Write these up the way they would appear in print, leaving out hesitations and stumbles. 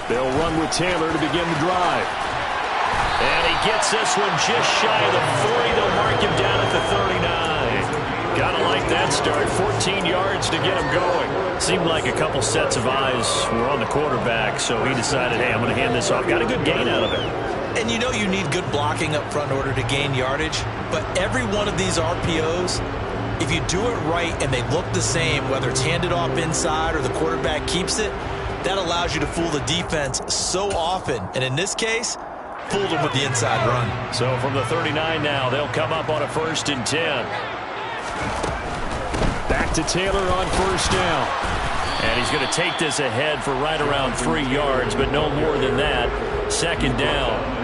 They'll run with Taylor to begin the drive. And he gets this one just shy of the 40. They'll mark him down at the 39. Gotta like that start. 14 yards to get him going. Seemed like a couple sets of eyes were on the quarterback, so he decided, hey, I'm going to hand this off. Got a good gain out of it. And you know you need good blocking up front in order to gain yardage, but every one of these RPOs, if you do it right and they look the same, whether it's handed off inside or the quarterback keeps it, that allows you to fool the defense so often. And in this case, fooled them with the inside run. So from the 39 now, they'll come up on a 1st and 10. Back to Taylor on 1st down. And he's going to take this ahead for right around 3 yards, but no more than that. 2nd down.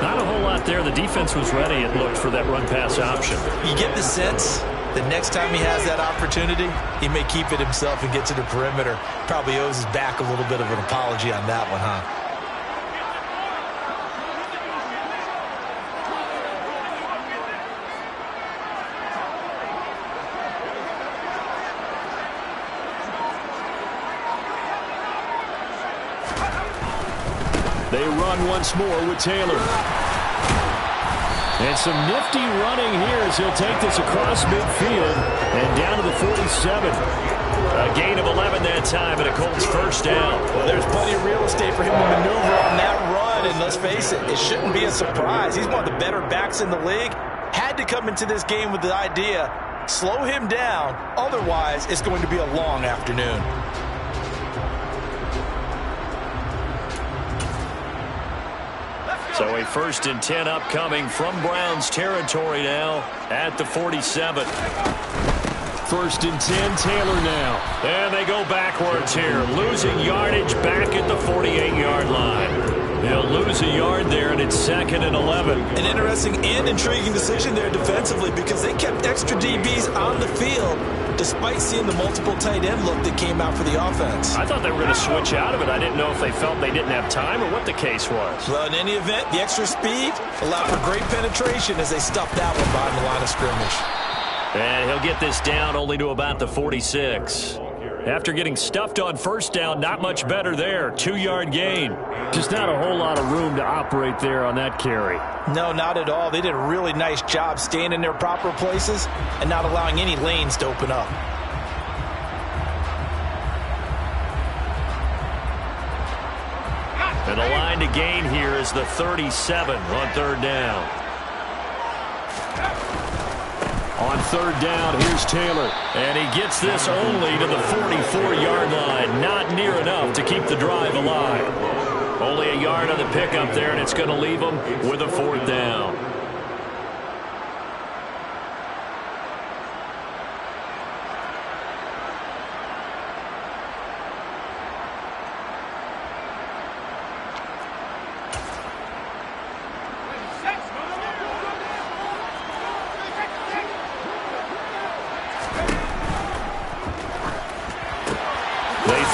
Not a whole lot there. The defense was ready, it looked, for that run-pass option. You get the sense that next time he has that opportunity, he may keep it himself and get to the perimeter. Probably owes his back a little bit of an apology on that one, huh? They run once more with Taylor. And some nifty running here as he'll take this across midfield and down to the 47. A gain of 11 that time, and a Colts 1st down. Well, there's plenty of real estate for him to maneuver on that run, and let's face it, it shouldn't be a surprise. He's one of the better backs in the league. Had to come into this game with the idea, slow him down, otherwise it's going to be a long afternoon. So a 1st and 10 upcoming from Browns territory now at the 47. 1st and 10, Taylor now. And they go backwards here, losing yardage back at the 48-yard line. They'll lose a yard there, and it's 2nd and 11. An interesting and intriguing decision there defensively because they kept extra DBs on the field despite seeing the multiple tight end look that came out for the offense. I thought they were going to switch out of it. I didn't know if they felt they didn't have time or what the case was. Well, in any event, the extra speed allowed for great penetration as they stuffed that one behind the line of scrimmage. And he'll get this down only to about the 46. After getting stuffed on 1st down, not much better there. 2-yard gain. Just not a whole lot of room to operate there on that carry. No, not at all. They did a really nice job staying in their proper places and not allowing any lanes to open up. And the line to gain here is the 37 on 3rd down. On 3rd down, here's Taylor. And he gets this only to the 44-yard line. Not near enough to keep the drive alive. Only a yard on the pickup there, and it's going to leave them with a 4th down.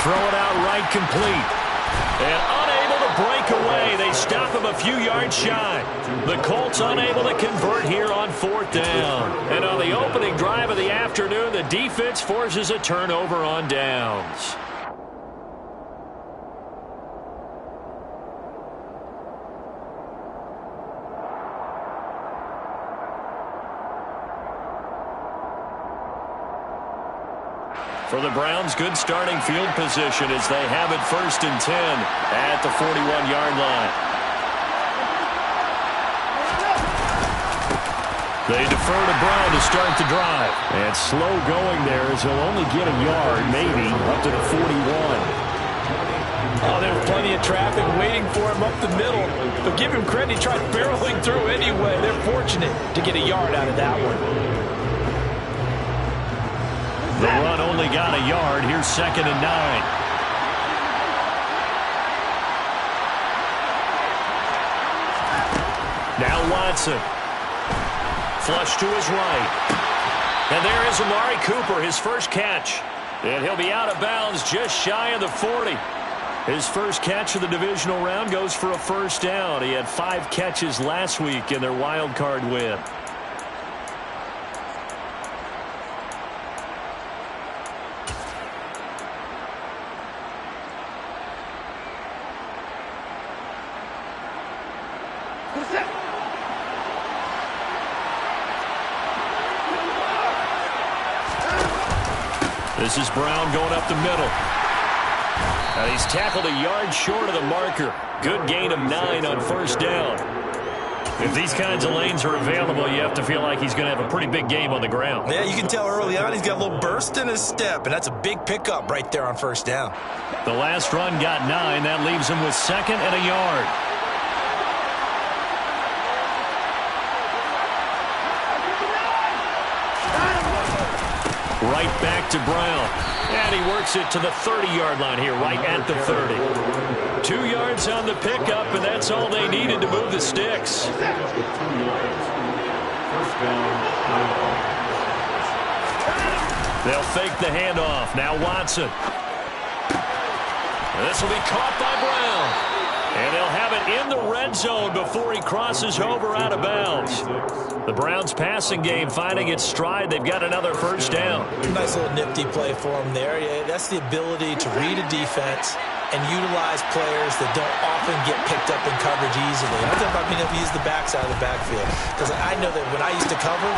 Throw it out right, complete. And unable to break away. They stop him a few yards shy. The Colts unable to convert here on 4th down. And on the opening drive of the afternoon, the defense forces a turnover on downs. For the Browns, good starting field position as they have it 1st and 10 at the 41-yard line. They defer to Brown to start the drive. And slow going there as he'll only get a yard, maybe, up to the 41. Oh, there's plenty of traffic waiting for him up the middle. But give him credit, he tried barreling through anyway. They're fortunate to get a yard out of that one. The run only got a yard. Here's 2nd and 9. Now Watson. Flush to his right. And there is Amari Cooper, his first catch. And he'll be out of bounds just shy of the 40. His first catch of the divisional round goes for a 1st down. He had 5 catches last week in their wild card win. This is Brown going up the middle. And he's tackled a yard short of the marker. Good gain of 9 on first down. If these kinds of lanes are available, you have to feel like he's going to have a pretty big game on the ground. Yeah, you can tell early on he's got a little burst in his step, and that's a big pickup right there on first down. The last run got 9. That leaves him with 2nd and a yard. Right back to Brown. And he works it to the 30-yard line here, right at the 30. 2 yards on the pickup, and that's all they needed to move the sticks. They'll fake the handoff. Now Watson. This will be caught by Brown. And they'll have it in the red zone before he crosses over out of bounds. The Browns passing game finding its stride. They've got another first down. Nice little nifty play for him there. Yeah, that's the ability to read a defense and utilize players that don't often get picked up in coverage easily. I'm talking about being able to use the backside of the backfield. Because I know that when I used to cover,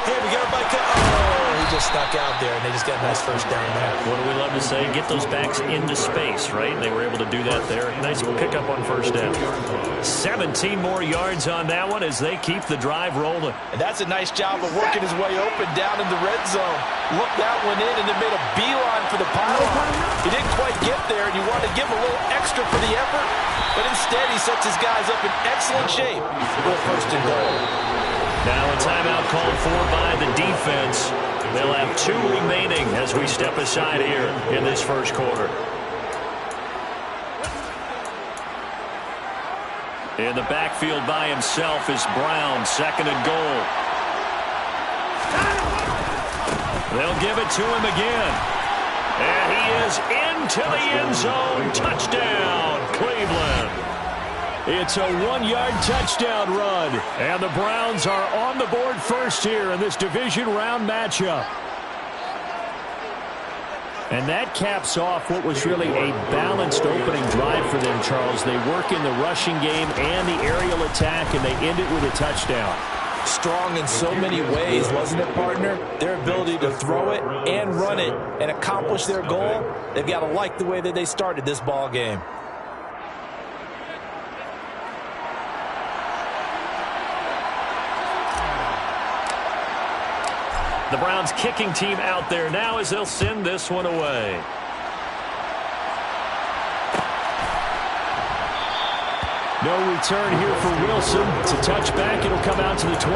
hey, we got a bike. Oh, he just stuck out there, and they just got a nice first down there. What do we love to say? Get those backs into space, right? They were able to do that there. Nice pickup on first down. 17 more yards on that one as they keep the drive rolling. And that's a nice job of working his way open down in the red zone. Looked that one in and then made a beeline for the pylon. He didn't quite get there, and you wanted to give him a little extra for the effort, but instead he sets his guys up in excellent shape for a first and goal. Now a timeout called for by the defense. They'll have 2 remaining as we step aside here in this first quarter. In the backfield by himself is Brown, 2nd and goal. They'll give it to him again. And he is into the end zone. Touchdown, Cleveland. It's a 1-yard touchdown run. And the Browns are on the board first here in this division round matchup. And that caps off what was really a balanced opening drive for them, Charles. They work in the rushing game and the aerial attack, and they end it with a touchdown. Strong in so many ways, wasn't it, partner? Their ability to throw it and run it and accomplish their goal, they've got to like the way that they started this ball game. The Browns kicking team out there now as they'll send this one away. No return here for Wilson. It's a touchback. It'll come out to the 25.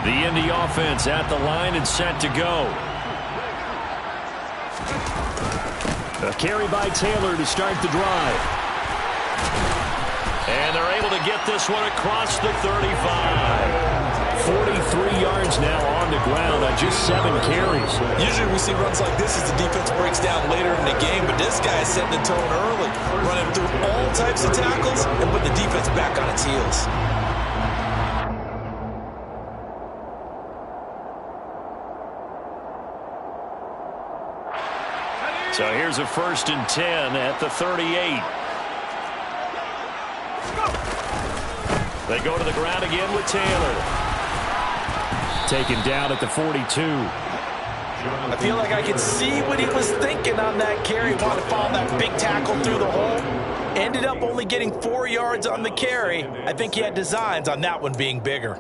The Indy offense at the line and set to go. A carry by Taylor to start the drive. And they're able to get this one across the 35. 43 yards now on the ground on just 7 carries. Usually we see runs like this as the defense breaks down later in the game, but this guy is setting the tone early, running through all types of tackles and putting the defense back on its heels. So here's a 1st and 10 at the 38. They go to the ground again with Taylor. Taken down at the 42. I feel like I can see what he was thinking on that carry. Wanted to follow that big tackle through the hole. Ended up only getting 4 yards on the carry. I think he had designs on that one being bigger.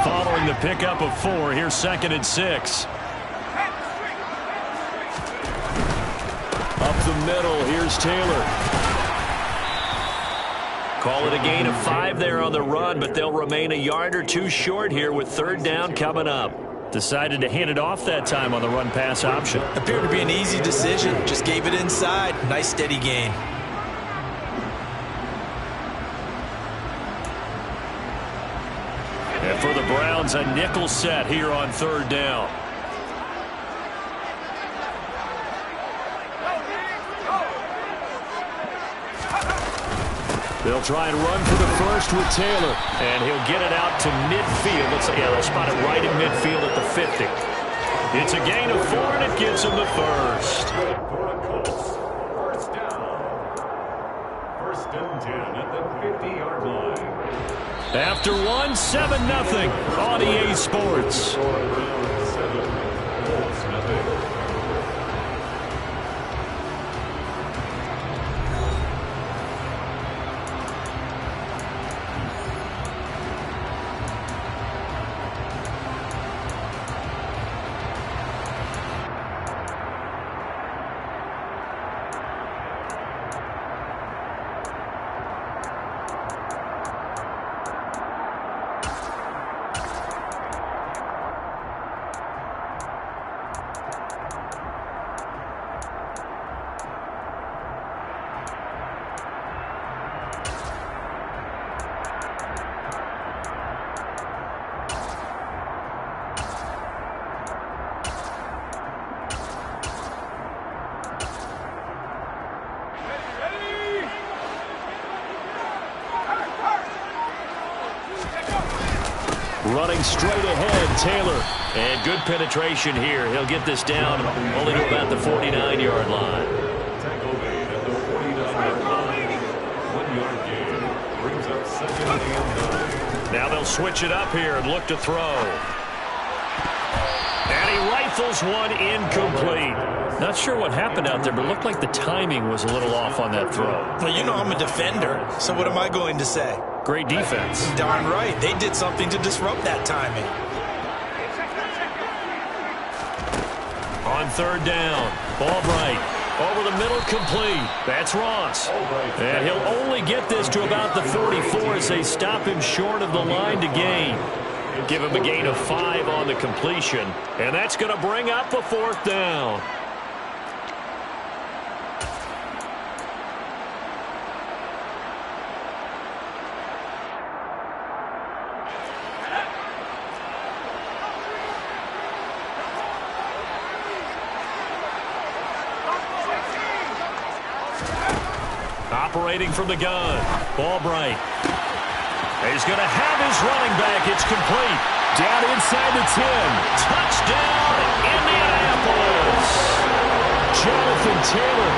Following the pickup of 4, here's 2nd and 6. Up the middle, here's Taylor. Call it a gain of 5 there on the run, but they'll remain a yard or 2 short here with 3rd down coming up. Decided to hand it off that time on the run-pass option. Appeared to be an easy decision. Just gave it inside. Nice steady gain. And for the Browns, a nickel set here on 3rd down. They'll try and run for the first with Taylor. And he'll get it out to midfield. They'll spot it right in midfield at the 50. It's a gain of 4, and it gives them the first. First down. First and 10 at the 50-yard line. After 1, 7-0 on EA Sports. Running straight ahead, Taylor. And good penetration here. He'll get this down only to about the 49-yard line. Tackle made at the 49-yard line. 1-yard gain. Brings up 2nd and 9. Now they'll switch it up here and look to throw. And he rifles one incomplete. Not sure what happened out there, but it looked like the timing was a little off on that throw. Well, you know I'm a defender, so what am I going to say? Great defense. Darn right. They did something to disrupt that timing. On 3rd down, Albright over the middle, complete. That's Ross. And he'll only get this to about the 44 as they stop him short of the line to gain. Give him a gain of 5 on the completion. And that's going to bring up a 4th down. Operating from the gun, Albright. He's going to have his running back. It's complete. Down inside the 10. Touchdown, Indianapolis. Jonathan Taylor,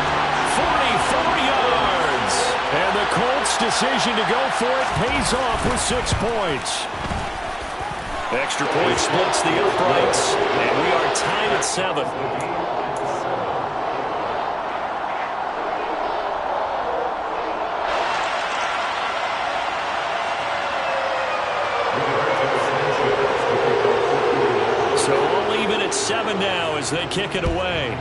44 yards. And the Colts' decision to go for it pays off with 6 points. Extra point splits the uprights, and we are tied at 7. So all even at 7 now as they kick it away.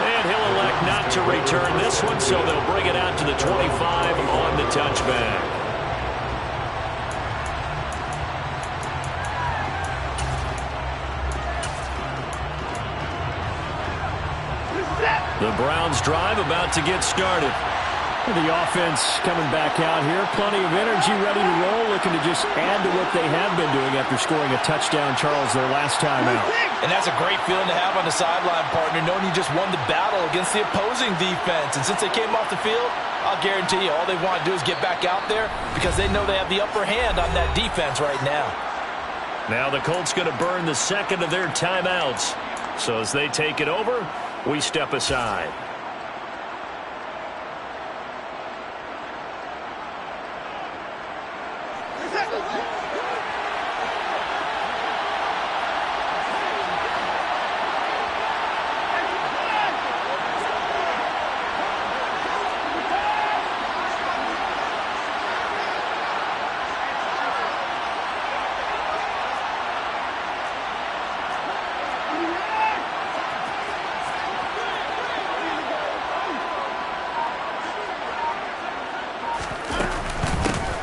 And he'll elect not to return this one, so they'll bring it out to the 25 on the touchback. The Browns drive about to get started. The offense coming back out here. Plenty of energy, ready to roll, looking to just add to what they have been doing after scoring a touchdown, Charles, their last time out. And that's a great feeling to have on the sideline, partner, knowing you just won the battle against the opposing defense. And since they came off the field, I'll guarantee you all they want to do is get back out there because they know they have the upper hand on that defense right now. Now the Colts going to burn the second of their timeouts. So as they take it over, we step aside.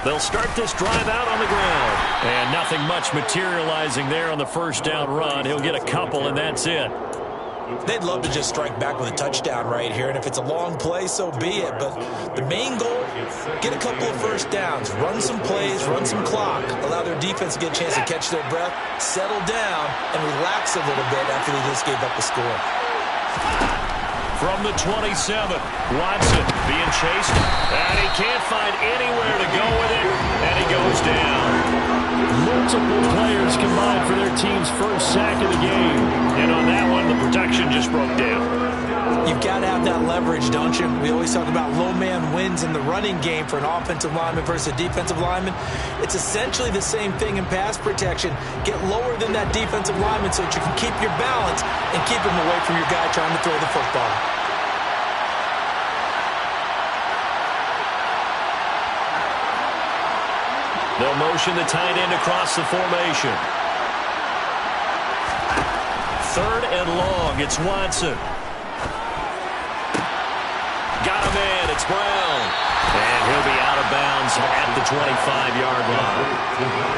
They'll start this drive out on the ground. And nothing much materializing there on the first down run. He'll get a couple, and that's it. They'd love to just strike back with a touchdown right here, and if it's a long play, so be it. But the main goal, get a couple of first downs, run some plays, run some clock, allow their defense to get a chance to catch their breath, settle down, and relax a little bit after they just gave up the score. from the 27. Watson being chased, and he can't find anywhere to go with it, and he goes down. Multiple players combined for their team's first sack of the game. And on that one, the protection just broke down. You've got to have that leverage, don't you? We always talk about low man wins in the running game for an offensive lineman versus a defensive lineman. It's essentially the same thing in pass protection. Get lower than that defensive lineman so that you can keep your balance and keep him away from your guy trying to throw the football. They'll motion the tight end across the formation. 3rd and long. It's Watson. Got a man. It's Brown. And he'll be out of bounds at the 25-yard line.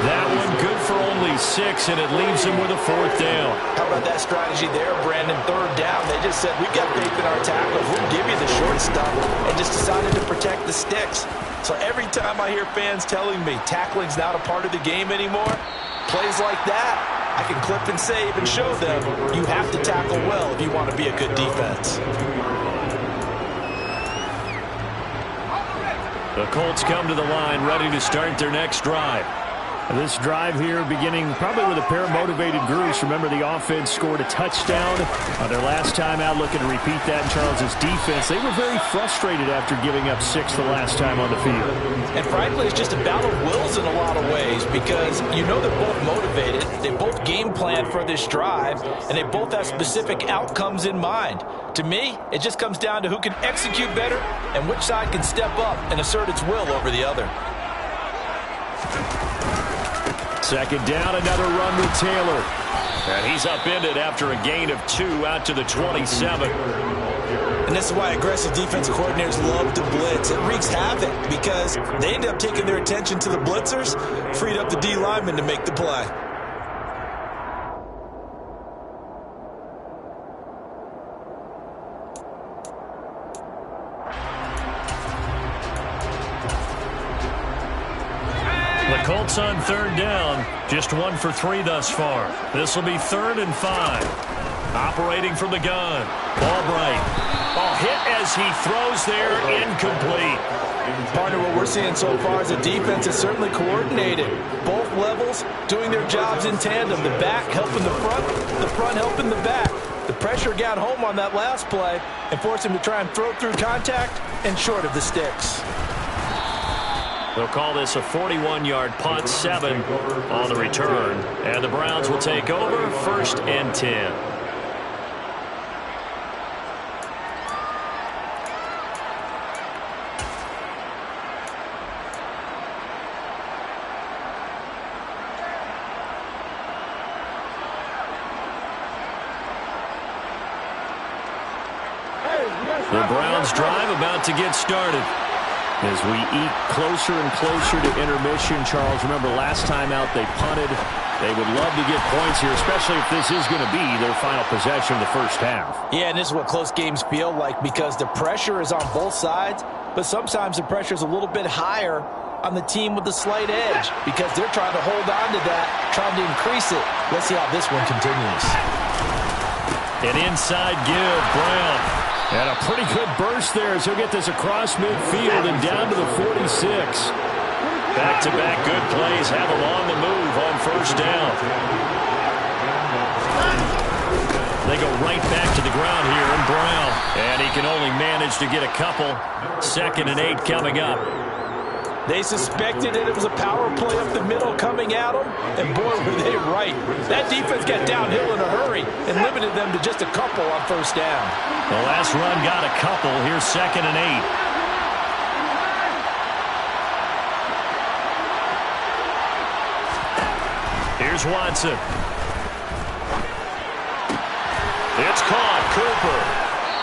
That one good for only 6, and it leaves him with a 4th down. How about that strategy there, Brandon? 3rd down. They just said, we've got faith in our tackles. We'll give you the short stuff, and just decided to protect the sticks. So every time I hear fans telling me tackling's not a part of the game anymore, plays like that, I can clip and save and show them you have to tackle well if you want to be a good defense. The Colts come to the line ready to start their next drive. This drive here beginning probably with a pair of motivated groups. Remember, the offense scored a touchdown on their last time out, looking to repeat that in Charles's defense. They were very frustrated after giving up 6 the last time on the field. And frankly, it's just a battle of wills in a lot of ways because you know they're both motivated. They both game plan for this drive, and they both have specific outcomes in mind. To me, it just comes down to who can execute better and which side can step up and assert its will over the other. 2nd down, another run with Taylor. And he's upended after a gain of 2 out to the 27. And this is why aggressive defensive coordinators love to blitz. It wreaks havoc because they end up taking their attention to the blitzers, freed up the D lineman to make the play. The Colts on 3rd down, just 1 for 3 thus far. This will be 3rd and 5. Operating from the gun, Albright. Ball hit as he throws there, incomplete. Partner, what we're seeing so far is the defense is certainly coordinated. Both levels doing their jobs in tandem. The back helping the front helping the back. The pressure got home on that last play and forced him to try and throw through contact and short of the sticks. They'll call this a 41-yard punt, 7 on the return. And the Browns will take over, 1st and 10. The Browns drive about to get started. As we eat closer and closer to intermission, Charles, remember last time out they punted. They would love to get points here, especially if this is going to be their final possession of the first half. Yeah, and this is what close games feel like because the pressure is on both sides, but sometimes the pressure is a little bit higher on the team with the slight edge because they're trying to hold on to that, trying to increase it. Let's see how this one continues. An inside give, Brown. And a pretty good burst there as he'll get this across midfield and down to the 46. Back-to-back good plays have him on the move on 1st down. They go right back to the ground here, and Brown. And he can only manage to get a couple. 2nd and 8 coming up. They suspected that it was a power play up the middle coming at them, and boy, were they right. That defense got downhill in a hurry and limited them to just a couple on 1st down. The last run got a couple. Here's 2nd and 8. Here's Watson. It's caught, Cooper.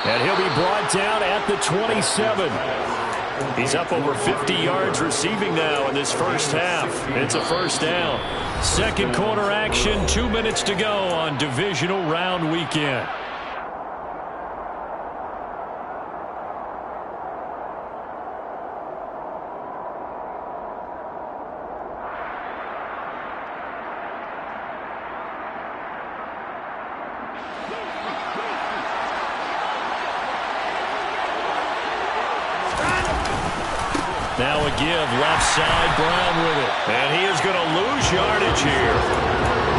And he'll be brought down at the 27. He's up over 50 yards receiving now in this first half. It's a 1st down. 2nd quarter action, 2 minutes to go on divisional round weekend. Now a give left side, Brown with it. And he is going to lose yardage here.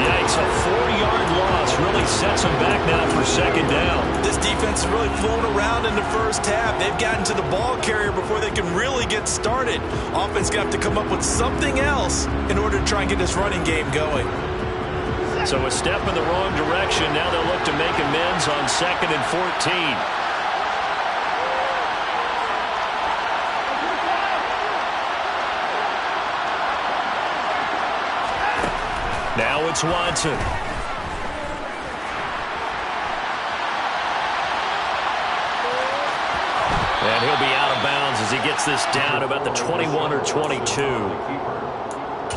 Yikes, a 40-yard loss really sets him back now for second down. This defense is really flown around in the first half. They've gotten to the ball carrier before they can really get started. Offense going to have to come up with something else in order to try and get this running game going. So a step in the wrong direction. Now they'll look to make amends on 2nd and 14. Now it's Watson. And he'll be out of bounds as he gets this down about the 21 or 22.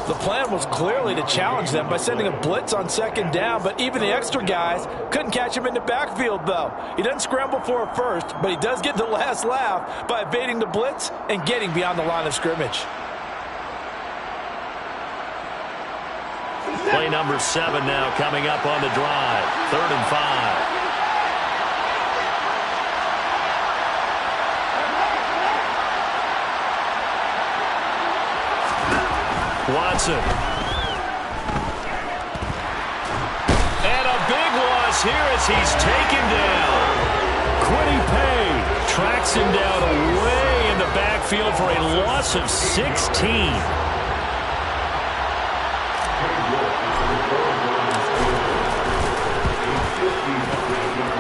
The plan was clearly to challenge them by sending a blitz on 2nd down, but even the extra guys couldn't catch him in the backfield, though. He doesn't scramble for a first, but he does get the last laugh by evading the blitz and getting beyond the line of scrimmage. Play number 7 now coming up on the drive. 3rd and 5. Watson. And a big loss here as he's taken down. Quiddy Pay tracks him down way in the backfield for a loss of 16.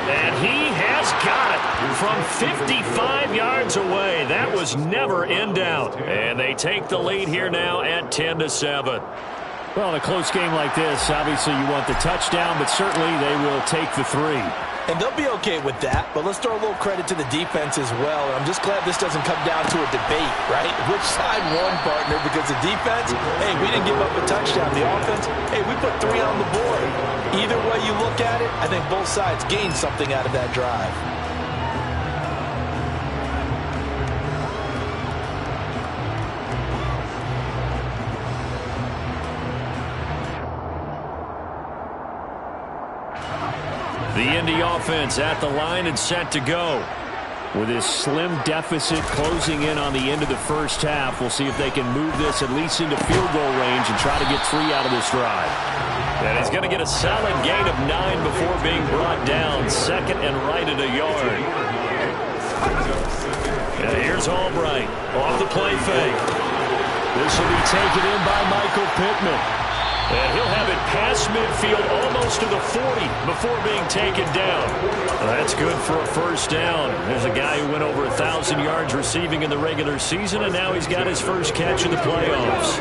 And he has got it from 55 yards away. That was never in doubt. And they take the lead here now at 10-7. Well, in a close game like this, obviously you want the touchdown, but certainly they will take the 3. And they'll be okay with that, but let's throw a little credit to the defense as well. And I'm just glad this doesn't come down to a debate, right? Which side won, partner? Because the defense, hey, we didn't give up a touchdown. The offense, hey, we put 3 on the board. Either way you look at it, I think both sides gained something out of that drive. The Indy offense at the line and set to go. With this slim deficit closing in on the end of the first half, we'll see if they can move this at least into field goal range and try to get 3 out of this drive. And he's going to get a solid gain of 9 before being brought down. 2nd and right at a yard. And here's Albright off the play fake. This will be taken in by Michael Pittman. And he'll have it past midfield almost to the 40 before being taken down. That's good for a first down. There's a guy who went over 1,000 yards receiving in the regular season, and now he's got his first catch in the playoffs.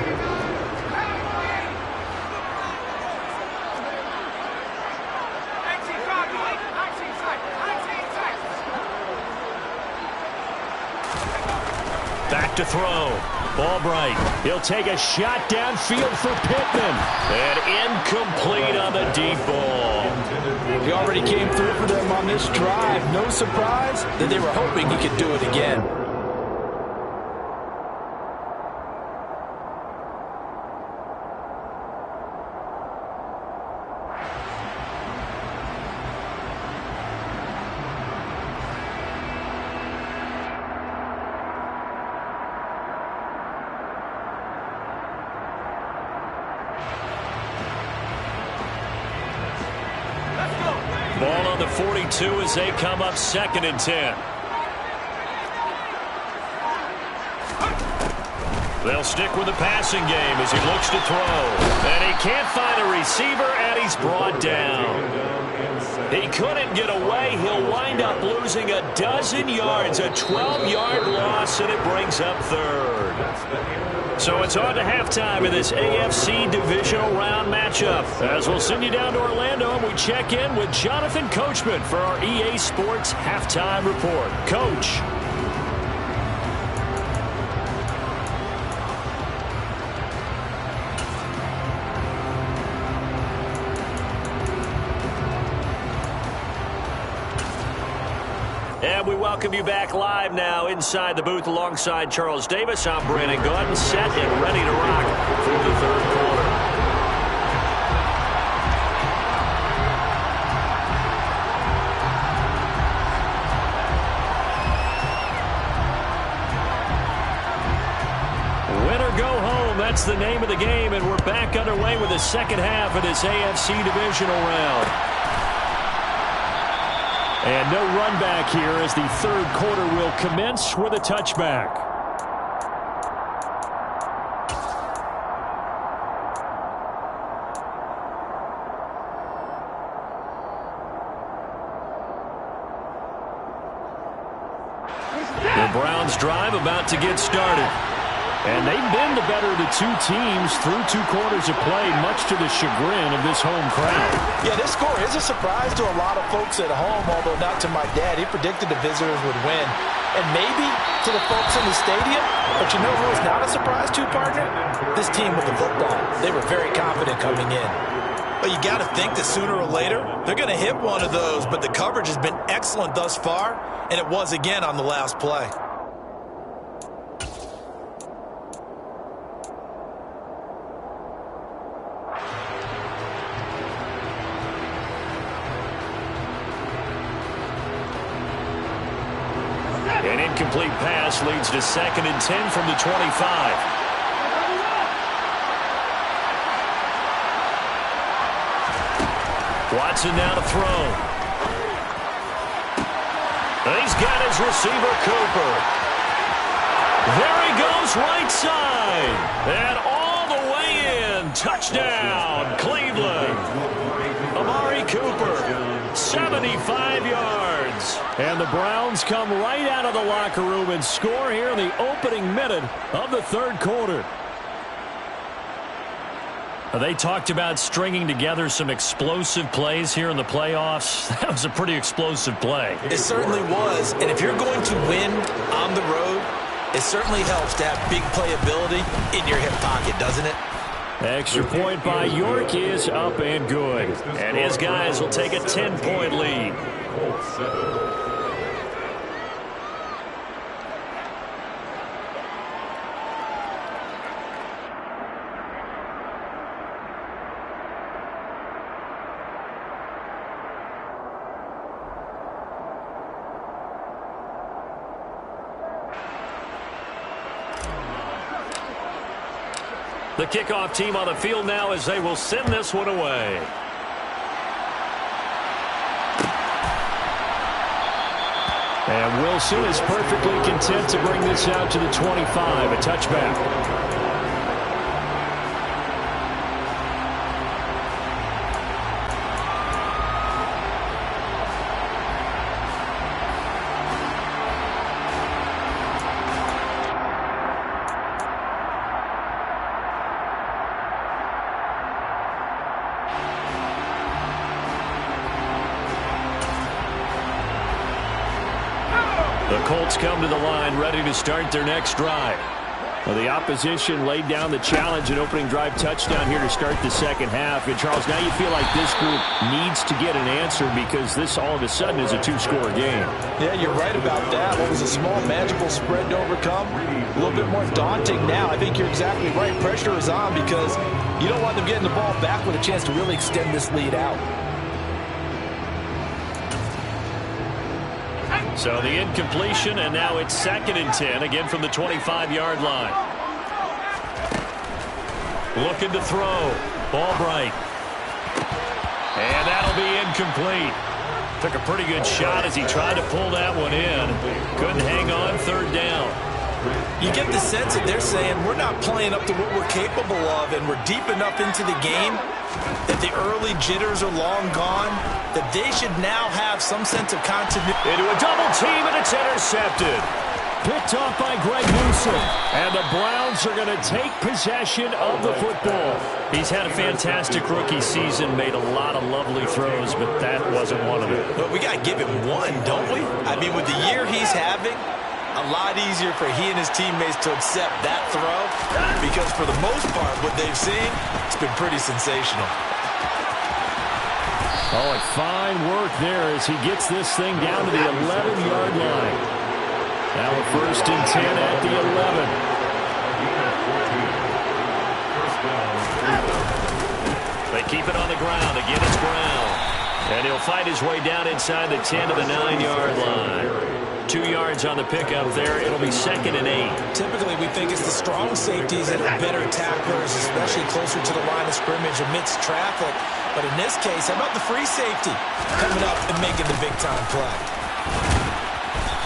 Back to throw. Albright, he'll take a shot downfield for Pittman. And incomplete on the deep ball. He already came through for them on this drive. No surprise that they were hoping he could do it again. Ball on the 42 as they come up 2nd and 10. They'll stick with the passing game as he looks to throw. And he can't find a receiver, and he's brought down. He couldn't get away. He'll wind up losing a dozen yards, a 12-yard loss, and it brings up 3rd. So it's on to halftime in this AFC divisional round matchup. As we'll send you down to Orlando, and we check in with Jonathan Coachman for our EA Sports Halftime Report. Coach. And we welcome you back live now inside the booth alongside Charles Davis. I'm Brandon Gordon, set and ready to rock for the 3rd quarter. that's the name of the game, and we're back underway with the second half of this AFC divisional round. And no run back here as the third quarter will commence with a touchback. The Browns drive about to get started. And they've been the better of the two teams through two quarters of play, much to the chagrin of this home crowd. Yeah, this score is a surprise to a lot of folks at home, although not to my dad. He predicted the visitors would win. And maybe to the folks in the stadium. But you know who was not a surprise to, partner? This team with the football. They were very confident coming in. But you got to think that sooner or later, they're going to hit one of those. But the coverage has been excellent thus far, and it was again on the last play. An incomplete pass leads to 2nd and 10 from the 25. Watson now to throw. He's got his receiver, Cooper. There he goes, right side. And all the way in. Touchdown, Cleveland. Amari Cooper, 75 yards. And the Browns come right out of the locker room and score here in the opening minute of the third quarter. They talked about stringing together some explosive plays here in the playoffs. That was a pretty explosive play. It certainly was. And if you're going to win on the road, it certainly helps to have big playability in your hip pocket, doesn't it? Extra point by York is up and good. And his guys will take a 10-point lead. The kickoff team on the field now as they will send this one away. And Wilson is perfectly content to bring this out to the 25, a touchback. The Colts come to the line ready to start their next drive. Well, the opposition laid down the challenge and opening drive touchdown here to start the second half. And, Charles, now you feel like this group needs to get an answer because this all of a sudden is a two-score game. Yeah, you're right about that. What was a small magical spread to overcome, a little bit more daunting now. I think you're exactly right. Pressure is on because you don't want them getting the ball back with a chance to really extend this lead out. So the incompletion, and now it's 2nd and 10, again from the 25-yard line. Looking to throw. Albright. And that'll be incomplete. Took a pretty good shot as he tried to pull that one in. Couldn't hang on, 3rd down. You get the sense that they're saying we're not playing up to what we're capable of, and we're deep enough into the game that the early jitters are long gone, that they should now have some sense of continuity. Into a double team, and it's intercepted. Picked off by Greg Newsome. And the Browns are going to take possession of the football. He's had a fantastic rookie season, made a lot of lovely throws, but that wasn't one of them. But we got to give him one, don't we? I mean, with the year he's having, a lot easier for he and his teammates to accept that throw because for the most part, what they've seen, it's been pretty sensational. Oh, and fine work there as he gets this thing down to the 11-yard line. Now a 1st and 10 at the 11. They keep it on the ground. Again, it's Brown. And he'll fight his way down inside the 10 to the 9-yard line. 2 yards on the pickup there. It'll be 2nd and 8. Typically, we think it's the strong safeties that are better tacklers, especially closer to the line of scrimmage amidst traffic. But in this case, how about the free safety coming up and making the big-time play?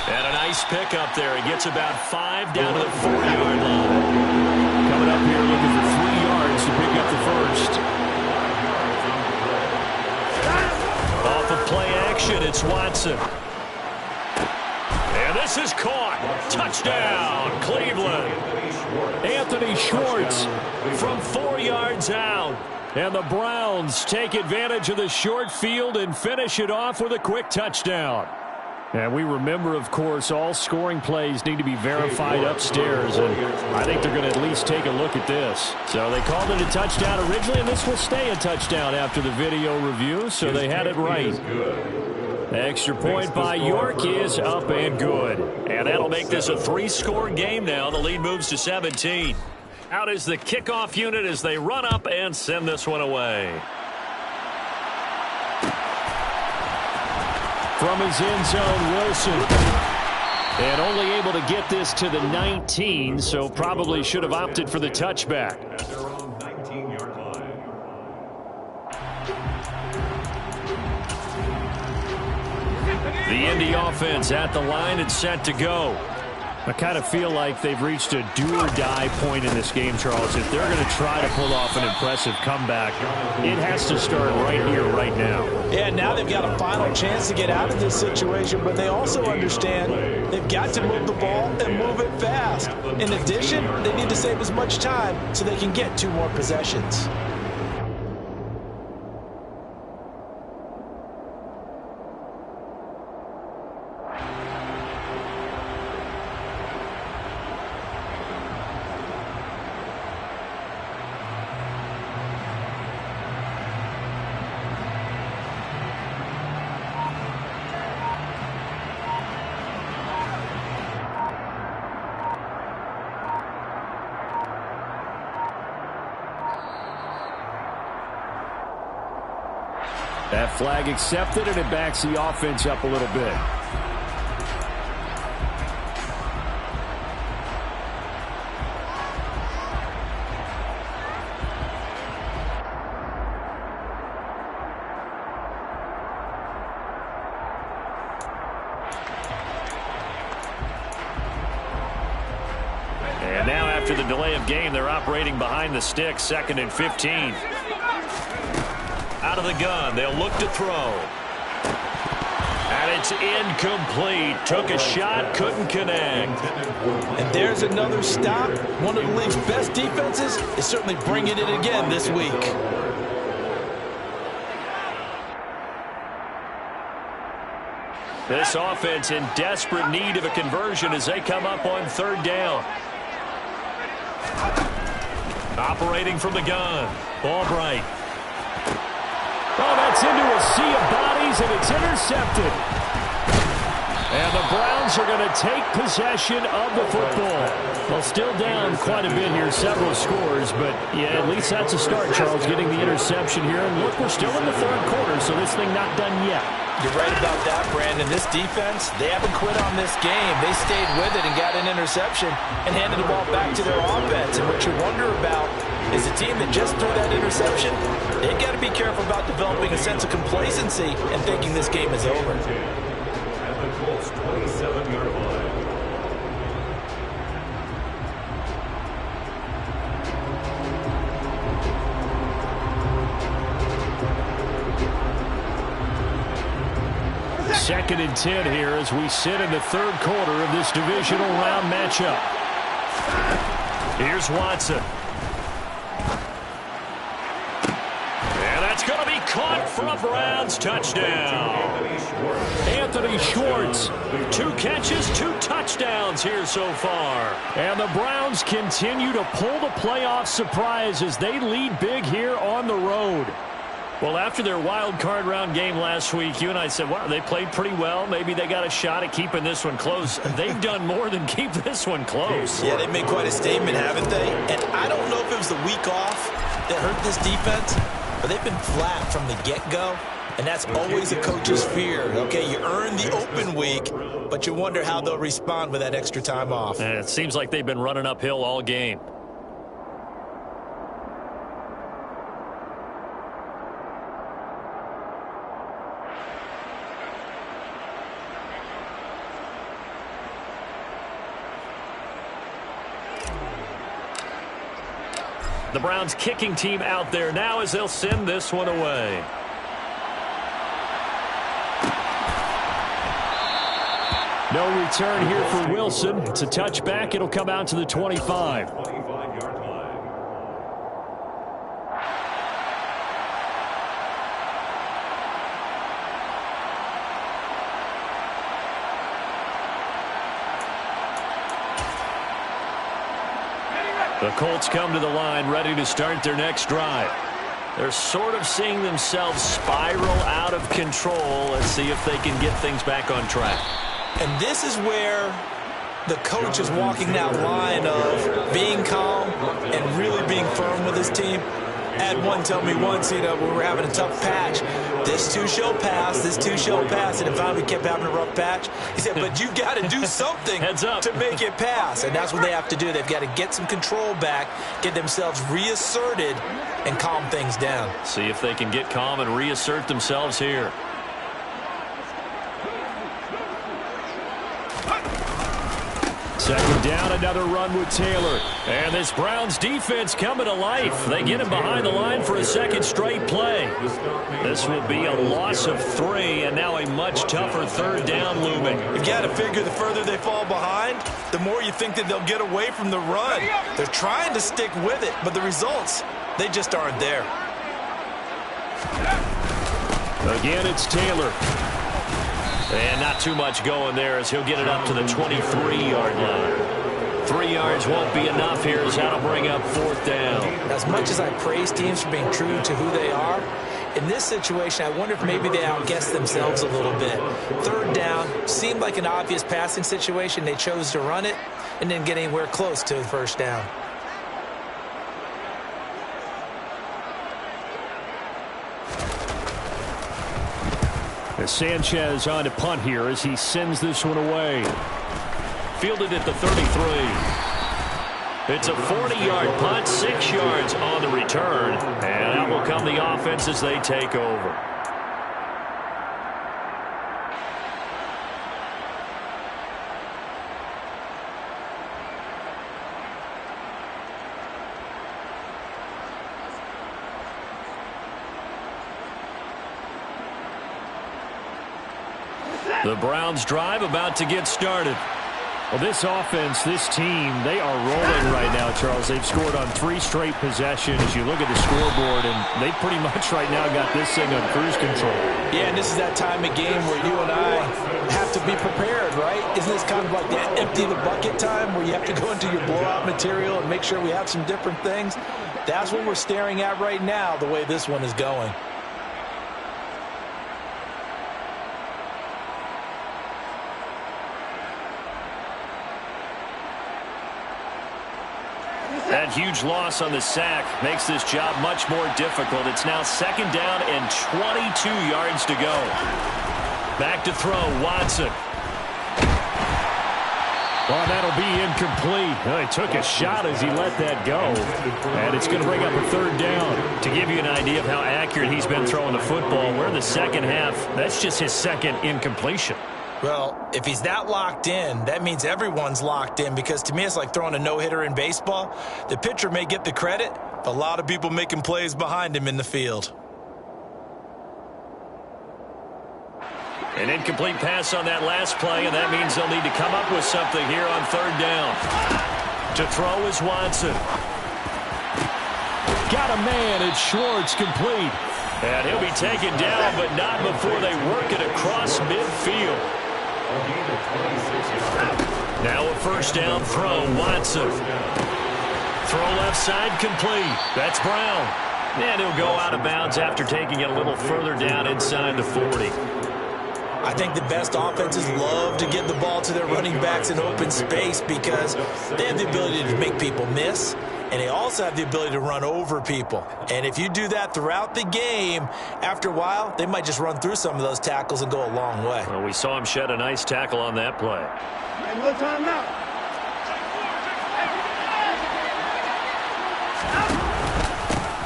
And a nice pickup there. He gets about 5 down to the 4-yard line. Coming up here looking for 3 yards to pick up the first. Off of play action, it's Watson. And this is caught. Touchdown, Cleveland. Anthony Schwartz From 4 yards out. and the Browns take advantage of the short field and finish it off with a quick touchdown. And we remember, of course, all scoring plays need to be verified upstairs, and I think they're going to at least take a look at this. So they called it a touchdown originally, and this will stay a touchdown after the video review, so they had it right. Extra point by York is up and good. And that'll make this a 3-score game now. The lead moves to 17. Out is the kickoff unit as they run up and send this one away. From his end zone, Wilson. And only able to get this to the 19, so probably should have opted for the touchback. At their own 19-yard line. The Indy offense at the line and set to go. I kind of feel like they've reached a do-or-die point in this game, Charles. If they're going to try to pull off an impressive comeback, it has to start right here, right now. Yeah, now they've got a final chance to get out of this situation, but they also understand they've got to move the ball and move it fast. In addition, they need to save as much time so they can get 2 more possessions. That flag accepted, and it backs the offense up a little bit. And now after the delay of game, they're operating behind the sticks, 2nd and 15. Out of the gun, they'll look to throw. And it's incomplete. Took a shot, couldn't connect. And there's another stop. One of the league's best defenses is certainly bringing it again this week. This offense in desperate need of a conversion as they come up on 3rd down. Operating from the gun. Albright. Oh, that's into a sea of bodies, and it's intercepted. And the Browns are going to take possession of the football. Well, still down quite a bit here, several scores, but yeah, at least that's a start, Charles, getting the interception here. And look, we're still in the 3rd quarter, so this thing not done yet. You're right about that, Brandon. This defense, they haven't quit on this game. They stayed with it and got an interception and handed the ball back to their offense. And what you wonder about is a team that just threw that interception, they've got to be careful about developing a sense of complacency and thinking this game is over. At the Colts' 27-yard line. Second and 10 here as we sit in the 3rd quarter of this divisional round matchup. Here's Watson. And that's going to be caught for a Browns touchdown. Anthony Schwartz. 2 catches, 2 touchdowns here so far. And the Browns continue to pull the playoff surprise as they lead big here on the road. Well, after their wild card round game last week, you and I said, wow, they played pretty well. Maybe they got a shot at keeping this one close. They've done more than keep this one close. Yeah, they've made quite a statement, haven't they? And I don't know if it was the week off that hurt this defense, but they've been flat from the get-go. And that's always a coach's fear. Okay, you earn the open week, but you wonder how they'll respond with that extra time off. And it seems like they've been running uphill all game. The Browns kicking team out there now as they'll send this one away. No return here for Wilson. It's a touchback. It'll come out to the 25. 25-yard line. The Colts come to the line ready to start their next drive. They're sort of seeing themselves spiral out of control. Let's see if they can get things back on track. And this is where the coach is walking that line of being calm and really being firm with his team. I had one tell me once, when we were having a tough patch, this too shall pass, this too shall pass, and it finally kept having a rough patch. He said, but you got to do something to make it pass, and that's what they have to do. They've got to get some control back, get themselves reasserted, and calm things down. See if they can get calm and reassert themselves here. Second down, another run with Taylor. And this Browns defense coming to life. They get him behind the line for a second straight play. This will be a loss of 3, and now a much tougher third down looming. You've got to figure the further they fall behind, the more you think that they'll get away from the run. They're trying to stick with it, but the results, they just aren't there. Again, it's Taylor. And not too much going there as he'll get it up to the 23-yard line. 3 yards won't be enough here as that'll bring up 4th down. As much as I praise teams for being true to who they are, in this situation, I wonder if maybe they outguessed themselves a little bit. 3rd down seemed like an obvious passing situation. They chose to run it and didn't get anywhere close to the 1st down. Sanchez on to punt here as he sends this one away. Fielded at the 33. It's a 40-yard punt, 6 yards on the return. And out will come the offense as they take over. The Browns drive about to get started. Well, this offense, this team, they are rolling right now, Charles. They've scored on 3 straight possessions. You look at the scoreboard, and they pretty much right now got this thing on cruise control. Yeah, and this is that time of game where you and I have to be prepared, right? Isn't this kind of like that empty the bucket time where you have to go into your blowout material and make sure we have some different things? That's what we're staring at right now, the way this one is going. That huge loss on the sack makes this job much more difficult. It's now 2nd down and 22 yards to go. Back to throw, Watson. Well, that'll be incomplete. He took a shot as he let that go. And it's going to bring up a 3rd down. To give you an idea of how accurate he's been throwing the football, we're in the second half. That's just his 2nd incompletion. Well, if he's that locked in, that means everyone's locked in, because to me it's like throwing a no-hitter in baseball. The pitcher may get the credit, but a lot of people making plays behind him in the field. An incomplete pass on that last play, and that means they'll need to come up with something here on 3rd down. To throw is Watson. Got a man. It's Schwartz, complete. And he'll be taken down, but not before they work it across midfield. Now a 1st down throw, Watson. Throw left side, complete. That's Brown. And he'll go out of bounds after taking it a little further down inside the 40. I think the best offenses love to give the ball to their running backs in open space because they have the ability to make people miss. and they also have the ability to run over people. And if you do that throughout the game, after a while, they might just run through some of those tackles and go a long way. Well, we saw him shed a nice tackle on that play. And no time now.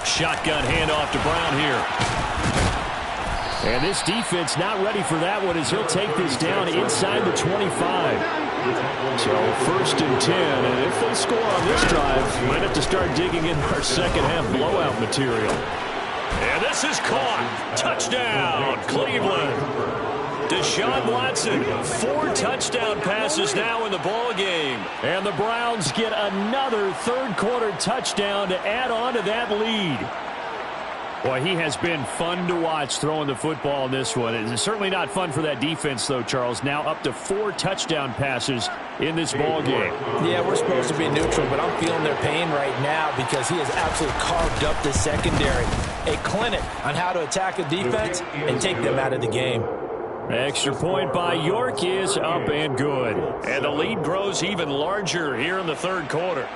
Shotgun handoff to Brown here. And this defense not ready for that one as he'll take this down inside the 25. So 1st and 10, and if they score on this drive, might have to start digging in our second half blowout material. And this is caught. Touchdown, Cleveland. Deshaun Watson, 4 touchdown passes now in the ball game. And the Browns get another third-quarter touchdown to add on to that lead. Boy, he has been fun to watch throwing the football in this one. It's certainly not fun for that defense, though, Charles. Now up to 4 touchdown passes in this ball game. Yeah, we're supposed to be neutral, but I'm feeling their pain right now because he has absolutely carved up the secondary. A clinic on how to attack a defense and take them out of the game. Extra point by York is up and good. And the lead grows even larger here in the third quarter.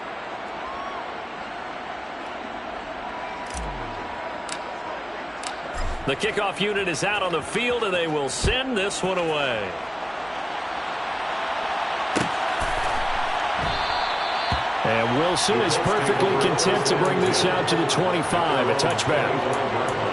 The kickoff unit is out on the field, and they will send this one away. And Wilson is perfectly content to bring this out to the 25, a touchback.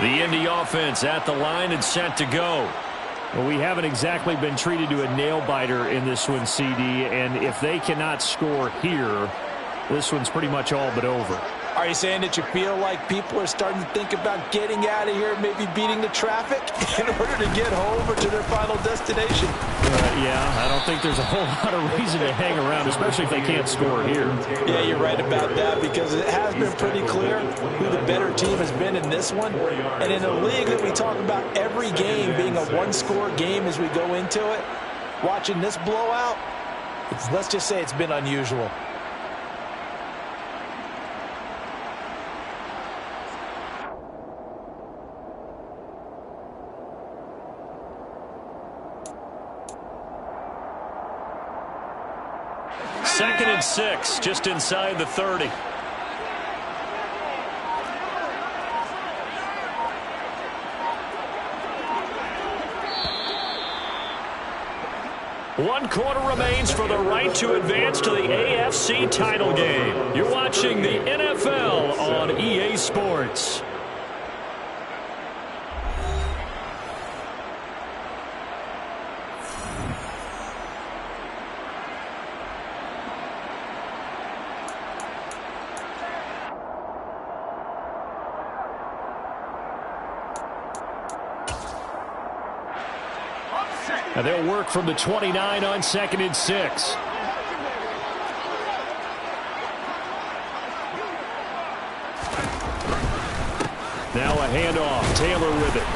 The Indy offense at the line and set to go. Well, we haven't exactly been treated to a nail-biter in this one, CD, and if they cannot score here, this one's pretty much all but over. Are you saying that you feel like people are starting to think about getting out of here, maybe beating the traffic in order to get home or to their final destination? Yeah, I don't think there's a whole lot of reason to hang around, especially if they can't score here. Yeah, you're right about that because it has been pretty clear who the better team has been in this one. And in a league that we talk about every game being a one-score game as we go into it, watching this blowout, let's just say it's been unusual. Second and 6, just inside the 30. One quarter remains for the right to advance to the AFC title game. You're watching the NFL on EA Sports. And they'll work from the 29 on second and 6. Now a handoff. Taylor with it.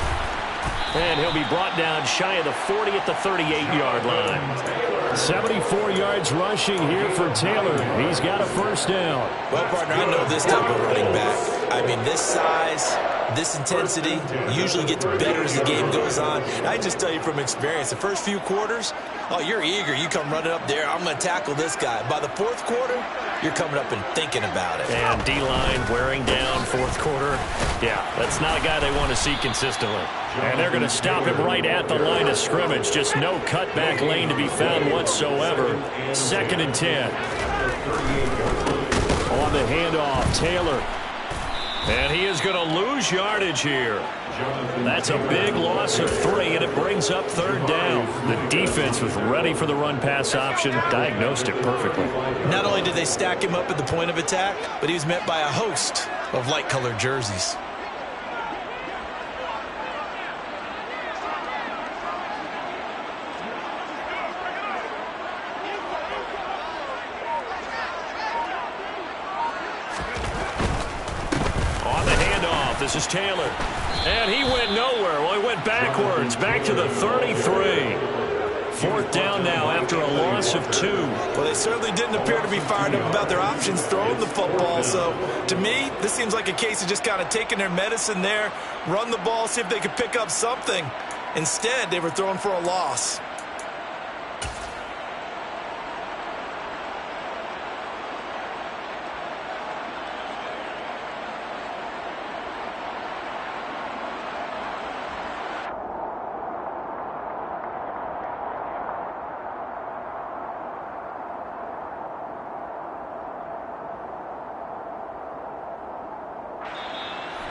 And he'll be brought down shy of the 40 at the 38-yard line. 74 yards rushing here for Taylor. He's got a first down. Well, partner, I know this type of running back. I mean, this size, this intensity usually gets better as the game goes on. And I just tell you from experience, the first few quarters, oh, you're eager. You come running up there, I'm going to tackle this guy. By the fourth quarter, you're coming up and thinking about it. And D-line wearing down fourth quarter. Yeah, that's not a guy they want to see consistently. And they're going to stop him right at the line of scrimmage. Just no cutback lane to be found whatsoever. Second and 10. On the handoff, Taylor. And he is going to lose yardage here. That's a big loss of 3, and it brings up third down. The defense was ready for the run-pass option, diagnosed it perfectly. Not only did they stack him up at the point of attack, but he was met by a host of light-colored jerseys. handoff. This is Taylor. And he went nowhere. Well, he went backwards, back to the 33. Fourth down now after a loss of 2. Well, they certainly didn't appear to be fired up about their options throwing the football. So, to me, this seems like a case of just kind of taking their medicine there, run the ball, see if they could pick up something. Instead, they were throwing for a loss.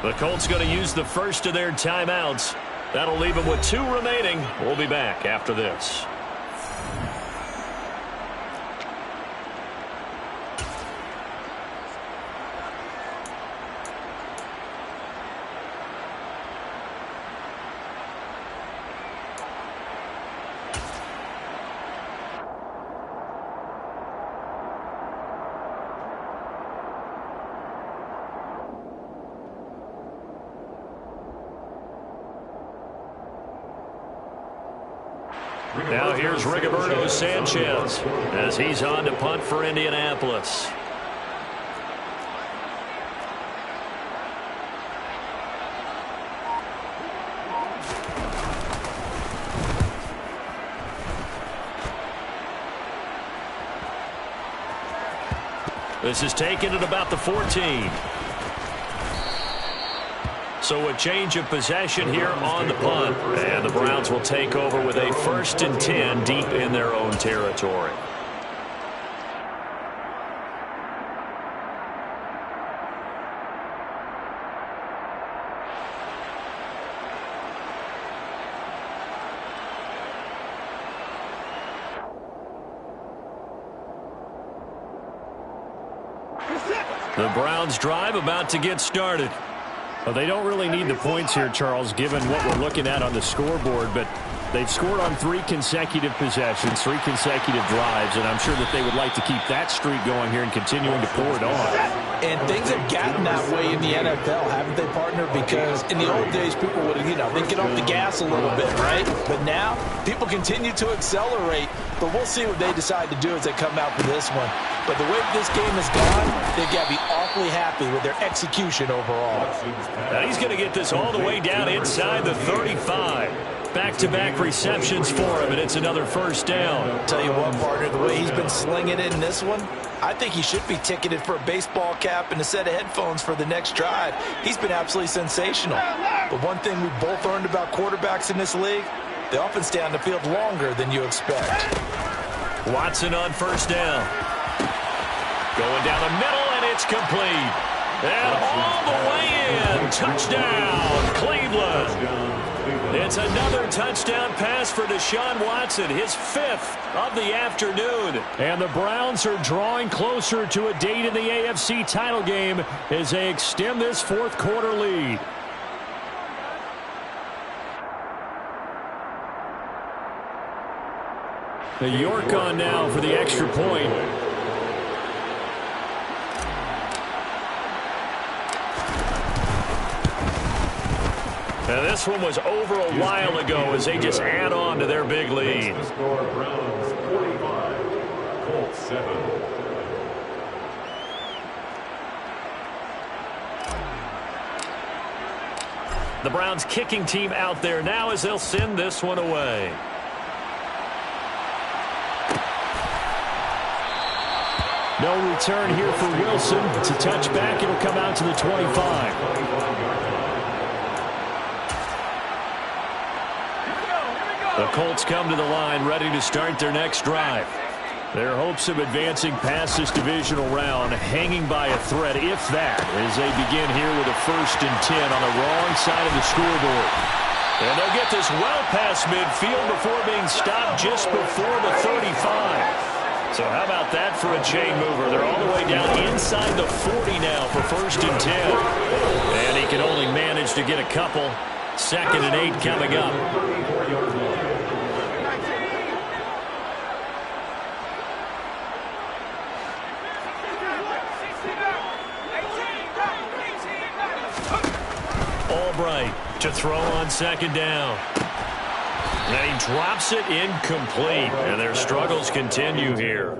The Colts going to use the first of their timeouts. That'll leave them with 2 remaining. We'll be back after this. Now here's Rigoberto Sanchez as he's on to punt for Indianapolis. This is taken at about the 14. So a change of possession here on the punt. And the Browns will take over with a 1st and 10 deep in their own territory. The Browns drive about to get started. Well, they don't really need the points here, Charles, given what we're looking at on the scoreboard, but they've scored on 3 consecutive possessions, 3 consecutive drives, and I'm sure that they would like to keep that streak going here and continuing to pour it on. And things have gotten that way in the NFL, haven't they, partner? Because in the old days, people would, they'd get off the gas a little bit, right? But now, people continue to accelerate, but we'll see what they decide to do as they come out for this one. But the way this game has gone, they've got to be awfully happy with their execution overall. Now he's going to get this all the way down inside the 35. Back-to-back receptions for him, and it's another 1st down. Tell you what, partner, the way he's been slinging it in this one, I think he should be ticketed for a baseball cap and a set of headphones for the next drive. He's been absolutely sensational. But one thing we've both learned about quarterbacks in this league, they often stay on the field longer than you expect. Watson on 1st down. Going down the middle, and it's complete. And all the way in. Touchdown, Cleveland. It's another touchdown pass for Deshaun Watson, his 5th of the afternoon. And the Browns are drawing closer to a date in the AFC title game as they extend this 4th quarter lead. York on now for the extra point. Now this one was over a while ago as they just add on to their big lead. The score, Browns 45, Colts 7. The Browns kicking team out there now as they'll send this one away. No return here for Wilson. It's a touchback. It'll come out to the 25. The Colts come to the line ready to start their next drive. Their hopes of advancing past this divisional round hanging by a thread, if that, as they begin here with a 1st and 10 on the wrong side of the scoreboard. And they'll get this well past midfield before being stopped just before the 35. So how about that for a chain mover? They're all the way down inside the 40 now for 1st and 10. And he can only manage to get a couple. 2nd and 8 coming up. Albright to throw on second down. And he drops it incomplete, and their struggles continue here.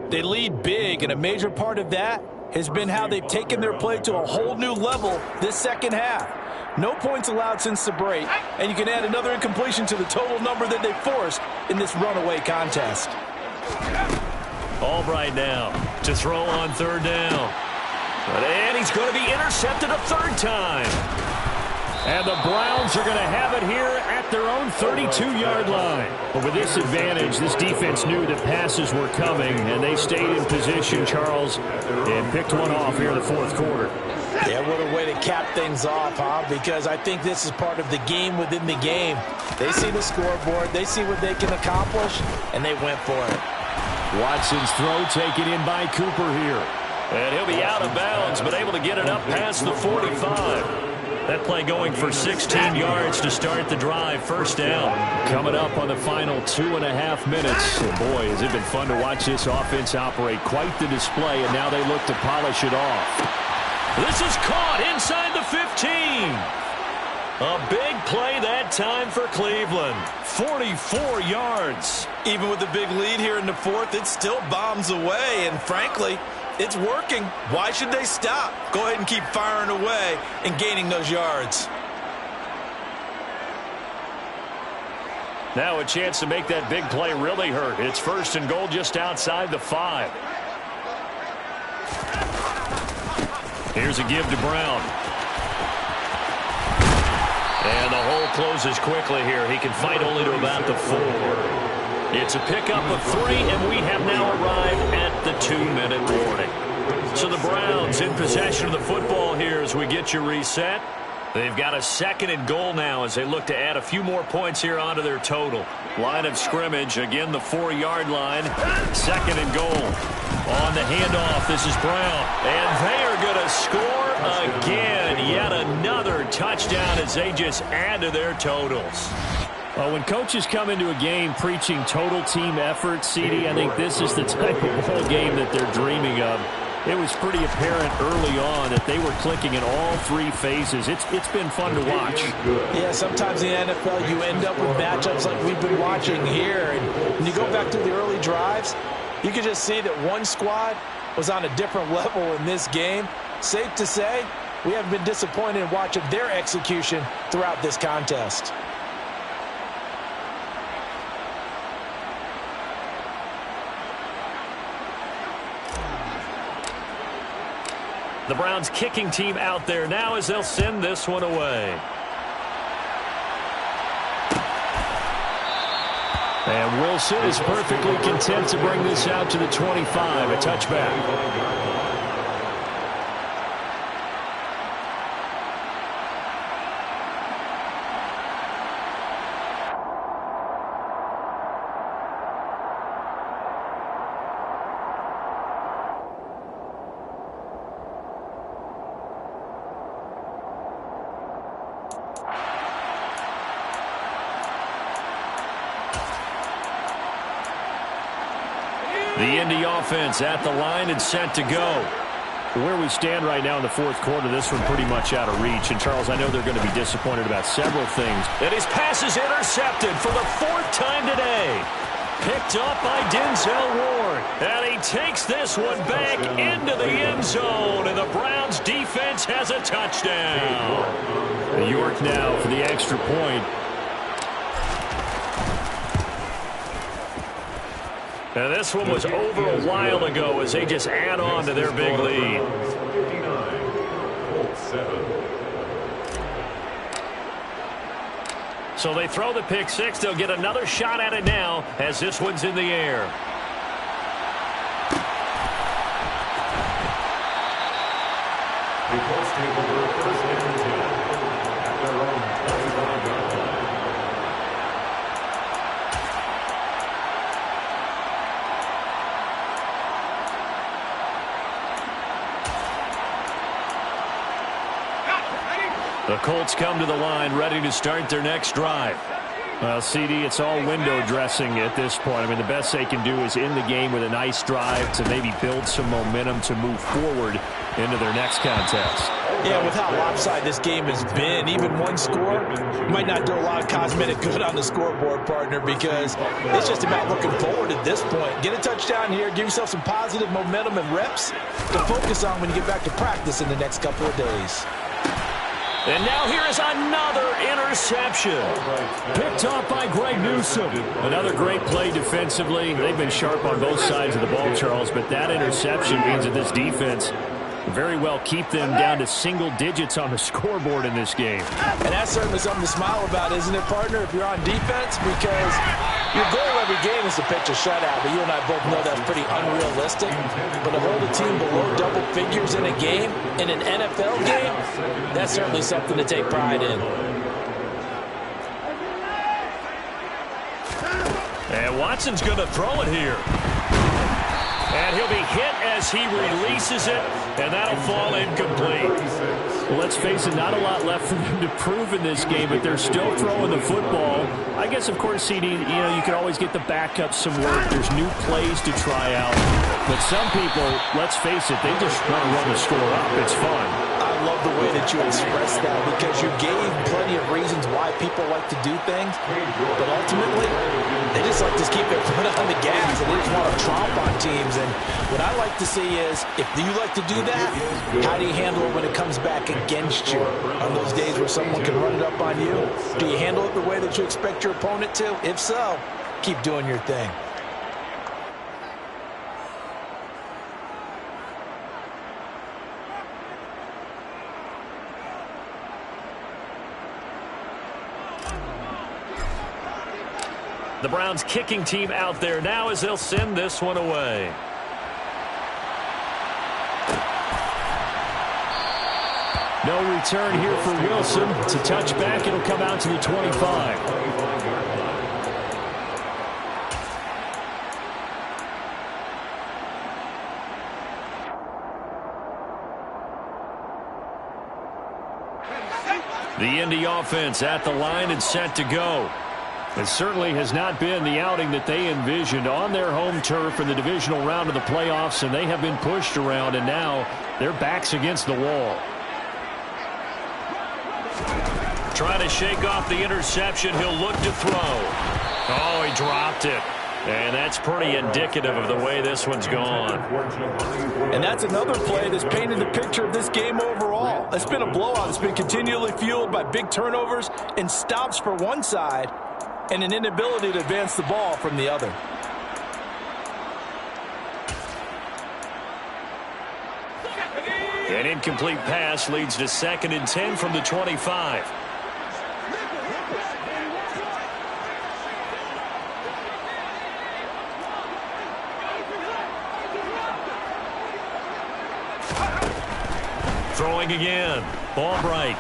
They lead big, and a major part of that has been how they've taken their play to a whole new level this second half. No points allowed since the break, and you can add another incompletion to the total number that they forced in this runaway contest. Albright now to throw on third down. And he's going to be intercepted a third time. And the Browns are going to have it here at their own 32-yard line. But with this advantage, this defense knew that passes were coming, and they stayed in position, Charles, and picked one off here in the fourth quarter. Yeah, what a way to cap things off, huh? Because I think this is part of the game within the game. They see the scoreboard, they see what they can accomplish, and they went for it. Watson's throw taken in by Cooper here. And he'll be out of bounds, but able to get it up past the 45. That play going for 16 yards to start the drive. First down. Coming up on the final 2.5 minutes. And boy, has it been fun to watch this offense operate. Quite the display, and now they look to polish it off. This is caught inside the 15. A big play that time for Cleveland. 44 yards. Even with the big lead here in the fourth, it still bombs away, and frankly, it's working. Why should they stop? Go ahead and keep firing away and gaining those yards. Now a chance to make that big play really hurt. It's first and goal just outside the 5. Here's a give to Brown. And the hole closes quickly here. He can fight only to about the 4. It's a pickup of 3, and we have now arrived at the 2-minute warning. So the Browns in possession of the football here as we get you reset. They've got a second and goal now as they look to add a few more points here onto their total. Line of scrimmage, again the 4-yard line. Second and goal. On the handoff, this is Brown. And they are going to score again. Yet another touchdown as they just add to their totals. Well, when coaches come into a game preaching total team effort, CD, I think this is the type of ball game that they're dreaming of. It was pretty apparent early on that they were clicking in all 3 phases. It's been fun to watch. Yeah, sometimes in the NFL you end up with matchups like we've been watching here. And when you go back to the early drives, you can just see that one squad was on a different level in this game. Safe to say, we haven't been disappointed in watching their execution throughout this contest. The Browns kicking team out there now as they'll send this one away. And Wilson is perfectly content to bring this out to the 25, a touchback. The Indy offense at the line and set to go. Where we stand right now in the fourth quarter, this one pretty much out of reach. And, Charles, I know they're going to be disappointed about several things. And his pass is intercepted for the 4th time today. Picked up by Denzel Ward. And he takes this one back into the end zone. And the Browns defense has a touchdown. York now for the extra point. And this one was over a while ago as they just add on to their big lead. So they throw the pick 6. They'll get another shot at it now as this one's in the air. The Colts come to the line ready to start their next drive. Well, CD, it's all window dressing at this point. I mean, the best they can do is in the game with a nice drive to maybe build some momentum to move forward into their next contest. Yeah, with how lopsided this game has been, even one score might not do a lot of cosmetic good on the scoreboard, partner, because it's just about looking forward at this point. Get a touchdown here, give yourself some positive momentum and reps to focus on when you get back to practice in the next couple of days. And now here is another interception. Picked off by Greg Newsome. Another great play defensively. They've been sharp on both sides of the ball, Charles, but that interception means that this defense very well keep them down to single digits on the scoreboard in this game. And that's certainly something to smile about, isn't it, partner, if you're on defense? Because your goal every game is to pitch a shutout, but you and I both know that's pretty unrealistic. But to hold a team below double figures in a game, in an NFL game, that's certainly something to take pride in. And Watson's going to throw it here. And he'll be hit as he releases it, and that'll fall incomplete. Well, let's face it, not a lot left for them to prove in this game, but they're still throwing the football. I guess, of course, CD, you can always get the backup some work. There's new plays to try out. But some people, let's face it, they just want to run the score up. It's fun. I love the way that you expressed that, because you gave plenty of reasons why people like to do things, but ultimately, they just like to keep their foot on the gas, and they just want to tromp on teams. And what I like to see is, if you like to do that, how do you handle it when it comes back against you? On those days where someone can run it up on you, do you handle it the way that you expect your opponent to? If so, keep doing your thing. The Browns kicking team out there now as they'll send this one away. No return here for Wilson. It's a touchback. It'll come out to the 25. The Indy offense at the line and set to go. It certainly has not been the outing that they envisioned on their home turf in the divisional round of the playoffs, and they have been pushed around, and now their back's against the wall. Trying to shake off the interception. He'll look to throw. Oh, he dropped it. And that's pretty indicative of the way this one's gone. And that's another play that's painted the picture of this game overall. It's been a blowout. It's been continually fueled by big turnovers and stops for one side, and an inability to advance the ball from the other. An incomplete pass leads to 2nd and 10 from the 25. Throwing again. Ball bright.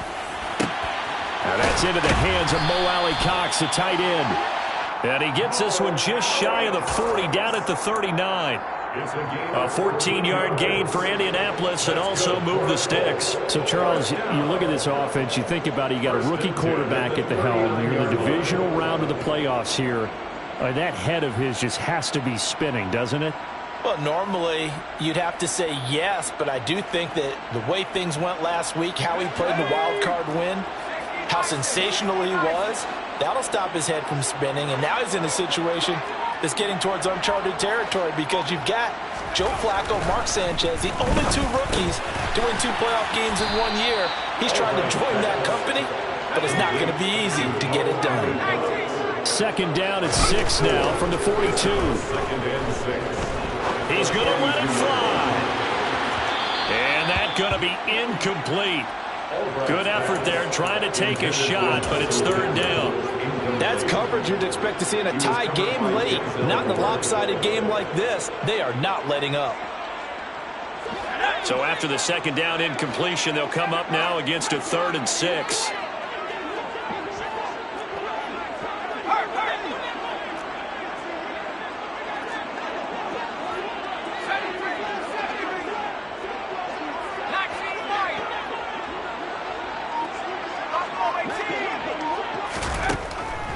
Now that's into the hands of Mo Alley-Cox, the tight end. And he gets this one just shy of the 40, down at the 39. A 14-yard gain for Indianapolis, and also move the sticks. So, Charles, you look at this offense, you think about it, you got a rookie quarterback at the helm. You're in the divisional round of the playoffs here. That head of his just has to be spinning, doesn't it? Well, normally you'd have to say yes, but I do think that the way things went last week, how he played the wild card win, how sensational he was, that'll stop his head from spinning. And now he's in a situation that's getting towards uncharted territory, because you've got Joe Flacco, Mark Sanchez, the only two rookies doing 2 playoff games in 1 year. He's trying to join that company, but it's not going to be easy to get it done. 2nd down and 6 now from the 42. He's going to let it fly. And that's going to be incomplete. Good effort there, trying to take a shot, but it's 3rd down. That's coverage you'd expect to see in a tie game late. Not in a lopsided game like this. They are not letting up. So after the 2nd down incompletion, they'll come up now against a 3rd and 6.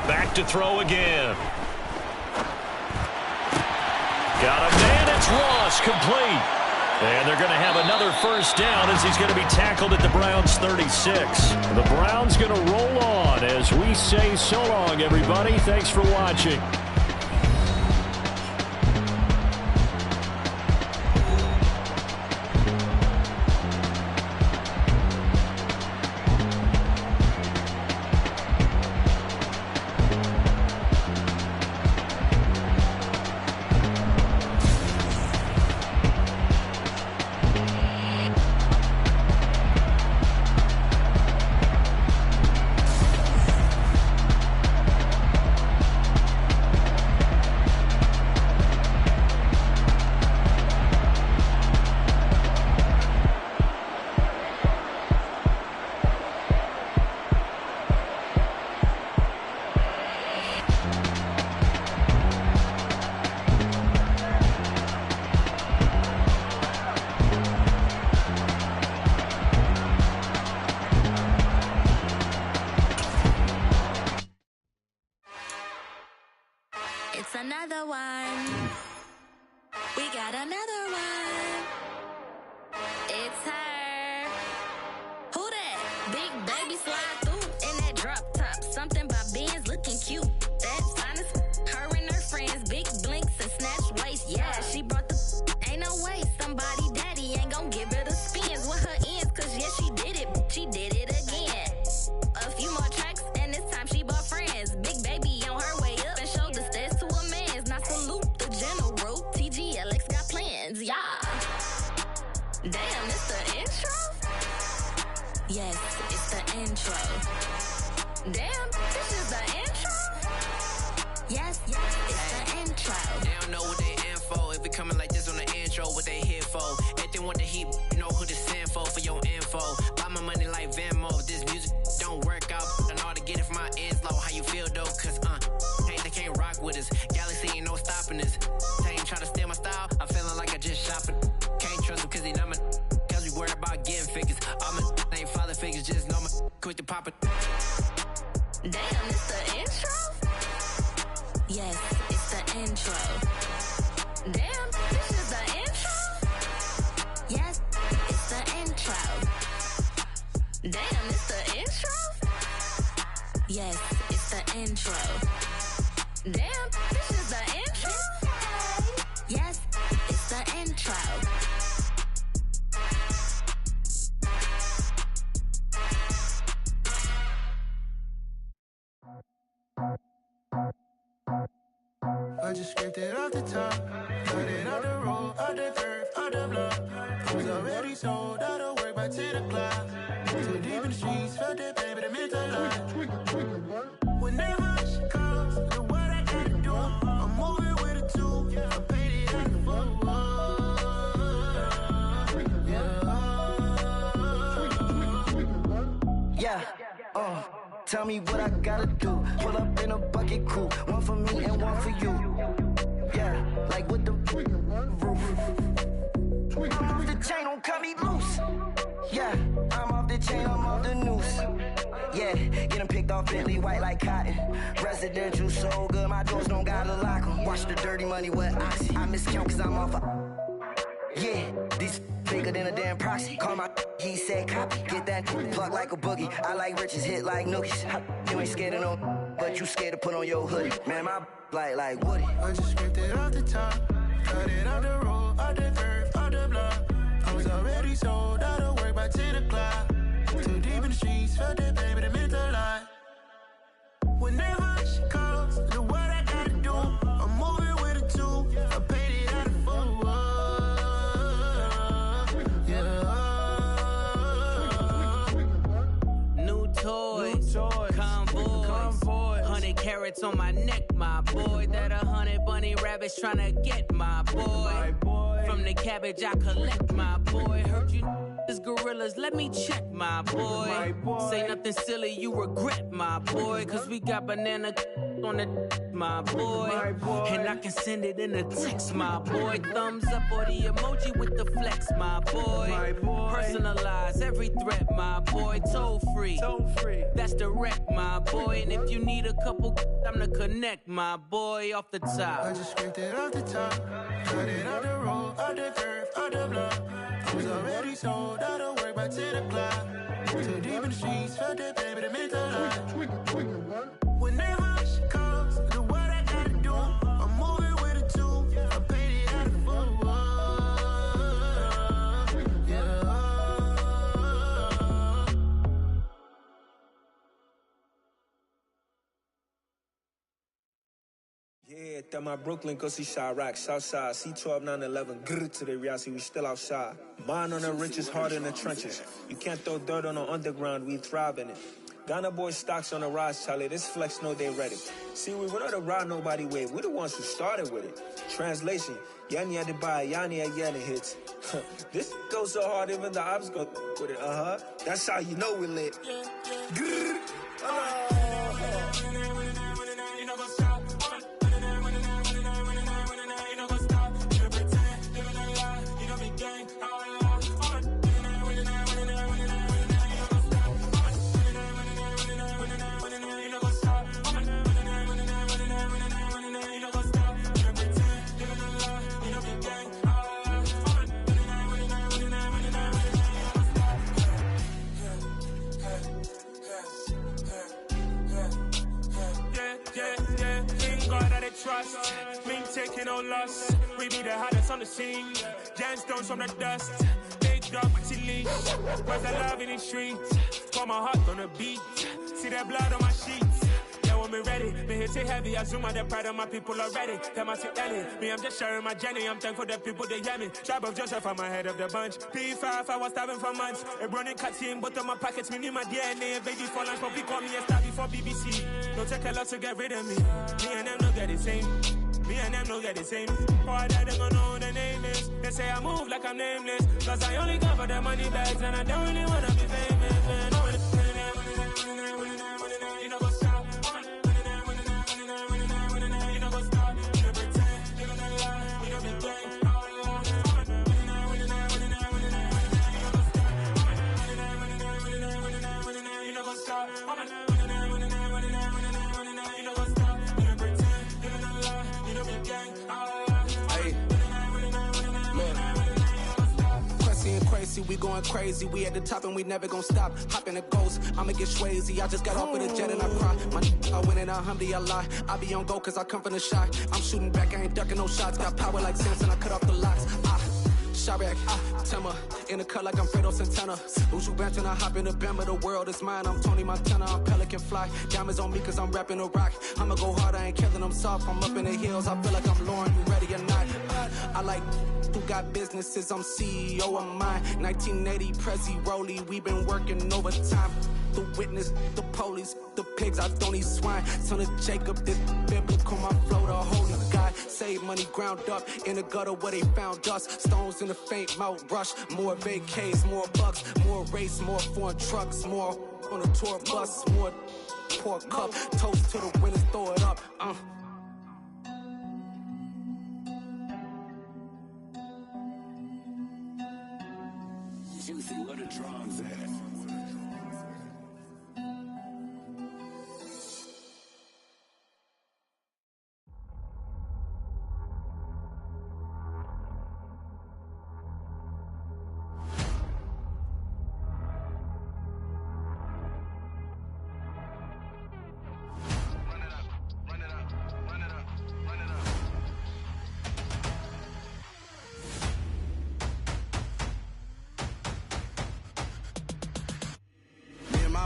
Back to throw again. Got a man, it's Ross, complete. And they're going to have another first down as he's going to be tackled at the Browns' 36. The Browns going to roll on as we say so long, everybody. Thanks for watching. It's another one. We got another one. It's her. Who that? Big baby slide through in that drop top. Something by Benz looking cute. That's honest. Her and her friends, big blinks and snatch waist. Yeah, she brought the. Ain't no way somebody daddy ain't gon' give her the spins with her ends. Cause yeah, she did it. She did it again. A few more tracks and this time she bought friends. Big baby on her way up and showed the stairs to a man's. Now salute the general. TGLX got plans, yeah. Damn, it's the intro? Yes, it's the intro. Damn, this is the intro? Yes, it's the intro. They don't know what they in for. If we coming like this on the intro, what they here for? If they want the heat, you know who to send for your info. Buy my money like Venmo. If this music don't work out, I know how to get it from my ends low. How you feel though? Cause they can't rock with us. Galaxy ain't no stopping us. They ain't try to steal my style. I'm feeling like I just shopping. Can't trust them cause they not my. Cause we worried about getting figures. All my ain't father figures, just know my quick to pop it. Damn, it's the intro? Yes, it's the intro. Damn, this is the intro? Yes, it's the intro. Damn, it's the intro? Yes, it's the intro. Damn, this is the intro? Yes, it's the intro. I just scraped it off the top, cut it off the road, off the turf, off the block. I was already sold out of work by 10 o'clock. Too deep in the streets, felt that pain, but it meant a lot. Whenever she calls, know what I gotta do. I'm moving with a two, I paid it out the full. Yeah, tell me what I gotta do. Pull up in a bucket crew, one for me and one for you. Yeah, like with the roof. I'm off the chain, don't cut me loose. Yeah, I'm off the chain, I'm off the noose. Yeah, getting picked off Bentley white like cotton. Residential so good, my doors don't gotta lock 'em. Watch the dirty money with Oxy. I miscount cause I'm off yeah, these bigger than a damn proxy. Call my he said copy. Get that plug like a boogie. I like riches, hit like nookies. You ain't scared of no, but you scared to put on your hoodie. Man, my like Woody. I just scraped it off the top, cut it off the road, off the turf, off the block. I was already sold out of work by 10 o'clock. Too deep in the streets, felt that pain, but it meant a lot. Whenever she calls, know what I gotta do. I'm moving with a two, I paid it out of full. Convoy, 100 carats on my neck, my boy. That 100 bunny rabbits tryna get my boy. From the cabbage I collect, my boy. Heard you is gorillas, let me check, my boy. Say nothing silly, you regret, my boy. Cause we got banana on the my boy. And I can send it in a text, my boy. Thumbs up or the emoji with the flex, my boy. Personalize every threat, my boy. Toll free. That's direct, my boy. And if you need a couple, I'm the connect, my boy, off the top. I just scraped it off the top, cut it off the road, off the curve, off the block. I was already sold, out of work by 10 o'clock. Too deep in the streets, felt that baby, the mental lie. When that hush comes, do what I gotta do. I'm moving with a two, I paid it out of full. Yeah, that my Brooklyn, go see Chirac, Southside, C12911, grrr to the reality, we still outside. Mine on the richest, heart in the trenches. You can't throw dirt on the underground, we thrive in it. Ghana boy stocks on the rise, Charlie, this flex know they ready. See, we don't ride nobody with, we the ones who started with it. Translation, Yani had to buy, Yani had Yana hits. This goes so hard, even the ops go with it, That's how you know we lit. Grrr. Trust, we ain't taking no loss. We be the hottest on the scene. Gemstones from the dust. Big dog, but she leash. Where's the love in the streets? Pour my heart on the beat. See that blood on my sheets. Yeah, when me ready, me hit it heavy. I zoom out the pride of my people already. Tell my sweet Ellie, me I'm just sharing my journey. I'm thankful the people they hear me. Tribe of Joseph, I'm ahead of the bunch. P5, I was starving for months. A running cut in both of my pockets. Me need my DNA. Baby for lunch, but call me a star before BBC. Don't take a lot to get rid of me. Me and them don't get the same. Me and them don't get the same. Boy, that they gon' know who the name is. They say I move like I'm nameless. Cause I only cover the money bags and I don't really wanna be famous, man. You know what's up? You know what's up? You know pretend, you know lie, you know be gang. You know what's up? Crazy, we going crazy, we at the top and we never gon' stop. Hop in the ghost, I'ma get swayzy. I just got off with a jet and I cry. I win in alhamdulillah. I be on go cause I come from the shot. I'm shooting back, I ain't ducking no shots. Got power like Samson, I cut off the locks. Chirac, Timmer, in the cut like I'm Fredo Santana. Uju Banton, I hop in the Bama, the world is mine. I'm Tony Montana, I'm Pelican Fly. Diamonds on me cause I'm rapping a rock. I'ma go hard, I ain't killing them soft. I'm up in the hills, I feel like I'm Lauren, you ready or not? I like who got businesses, I'm CEO of mine. 1980 Prezi Rolly, we been working overtime. The witness, the police, the pigs, I don't eat swine. Son of Jacob, this biblical, my flow, the holy God. Save money ground up in the gutter where they found us. Stones in the faint mouth rush. More vacays, more bucks, more race, more foreign trucks, more on a tour bus, more pork cup. Toast to the winners, throw it up. Juicy, where the drums at?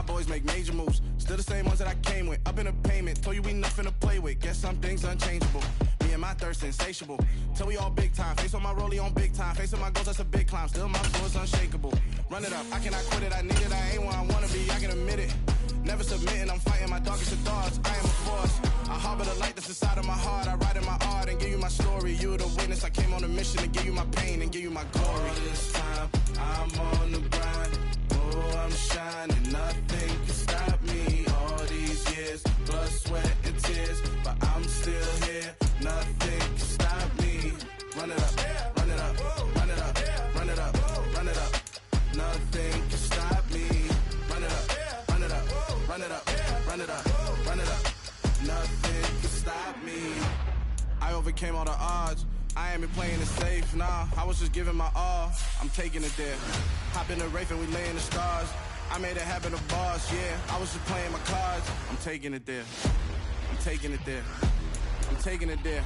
Boys make major moves, still the same ones that I came with. Up in a payment, told you we nothing to play with. Guess some things unchangeable. Me and my thirst insatiable. Till we all big time. Face on my rollie on big time. Facing my goals, that's a big climb. Still my flow is unshakable. Run it up, I cannot quit it. I need it, I ain't where I wanna be. I can admit it. Never submitting, I'm fighting my darkest of thoughts. I am a force. I harbor the light that's inside of my heart. I write in my art and give you my story. You the witness. I came on a mission to give you my pain and give you my glory. All this time, I'm on the grind. Oh, I'm shining, nothing can stop me. All these years, blood, sweat, and tears, but I'm still here. Nothing can stop me. Run it up, run it up, run it up, run it up, run it up. Nothing can stop me. run it up, run it up, run it up. Nothing can stop me. I overcame all the odds. I ain't been playing it safe, nah. I was just giving my all. I'm taking it there. Hop in the Wraith and we lay in the stars. I made it happen to boss, yeah. I was just playing my cards. I'm taking it there. I'm taking it there. I'm taking it there.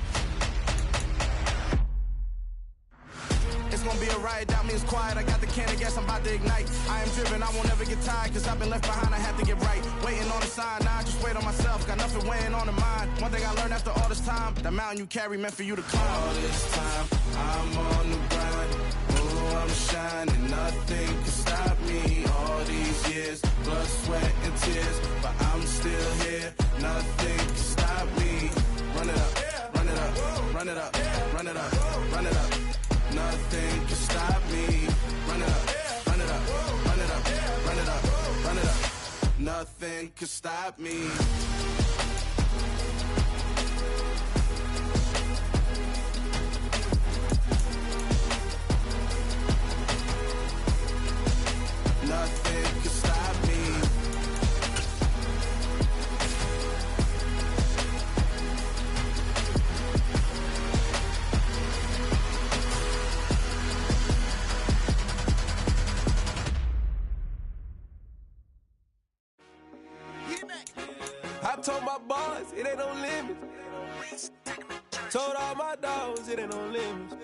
It's gonna be a riot, doubt me it's quiet. I got the can of gas, I'm about to ignite. I am driven, I won't ever get tired, cause I've been left behind, I have to get right. Waiting on the sign, nah, I just wait on myself. Got nothing weighing on the mind. One thing I learned after all this time, the mountain you carry meant for you to climb. All this time, I'm on the grind. Oh, I'm shining, nothing can stop me. All these years, blood, sweat, and tears, but I'm still here. Nothing can stop me. Run it up, run it up, run it up, run it up, run it up. Nothing can stop me. Run it up, run it up, run it up, run it up, run it up. Nothing can stop me. Nothing can stop me. I told my boys, it ain't no limits. Told all my dogs, it ain't no limits.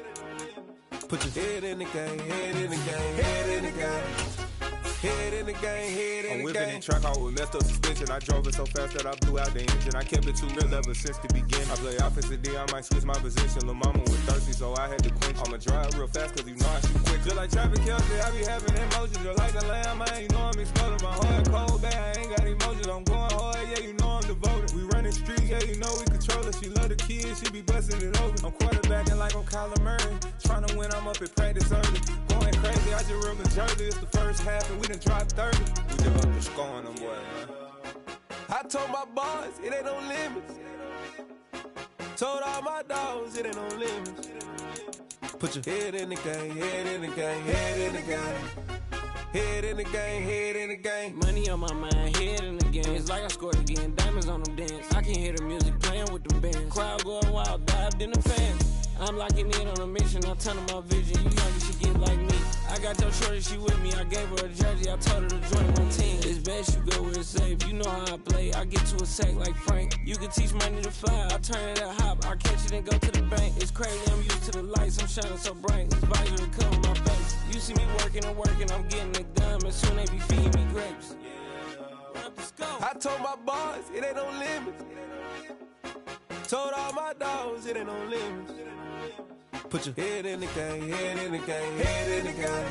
Put your head in the game, head in the game, head in the game. Head in the game, head in the game. I'm whipping and track out with messed up suspension. I drove it so fast that I blew out the engine. I kept it too real ever since the beginning. I play offensive D, I might switch my position. Lil' mama was thirsty, so I had to quench. I'ma drive real fast, cause you know I shoot quick. Just like traffic Kelsey, I be having emotions. Just like a lamb, man, you know I'm exploding. My heart cold, bad, I ain't got emotions. I'm going hard, yeah, you know I'm devoted. We running streets, yeah, you know we control it. She love the kids, she be busting it open. I'm quarterbacking like I'm Kyler Murray. Trying to win, I'm up at practice early. Going crazy, I just real the jersey. It's the first half and we done dropped 30. We just up the score on them boys, man. I told my boys, it ain't no limits. Told all my dogs, it ain't no limits. Put your head in the game, head in the game, head in the game. Head in the game, head in the game. Money on my mind, head in the game. It's like I scored again, diamonds on them dance. I can hear the music playing with the bands. Crowd going wild, dived in the fans. I'm locking in on a mission, I'm turning my vision. You young, you should get like me. I got your shorty, she with me. I gave her a jersey, I told her to join my team. It's best you go where it's safe. You know how I play. I get to a sack like Frank. You can teach money to fly. I turn it up hop. I catch it and go to the bank. It's crazy, I'm used to the lights. I'm shining so bright. This visor to cover my face. You see me working and working, I'm getting it done. And soon they be feeding me grapes. I told my boys, it ain't no limits. Told all my dogs, it ain't no limits. Put your head in the game, head in the game, head in the game.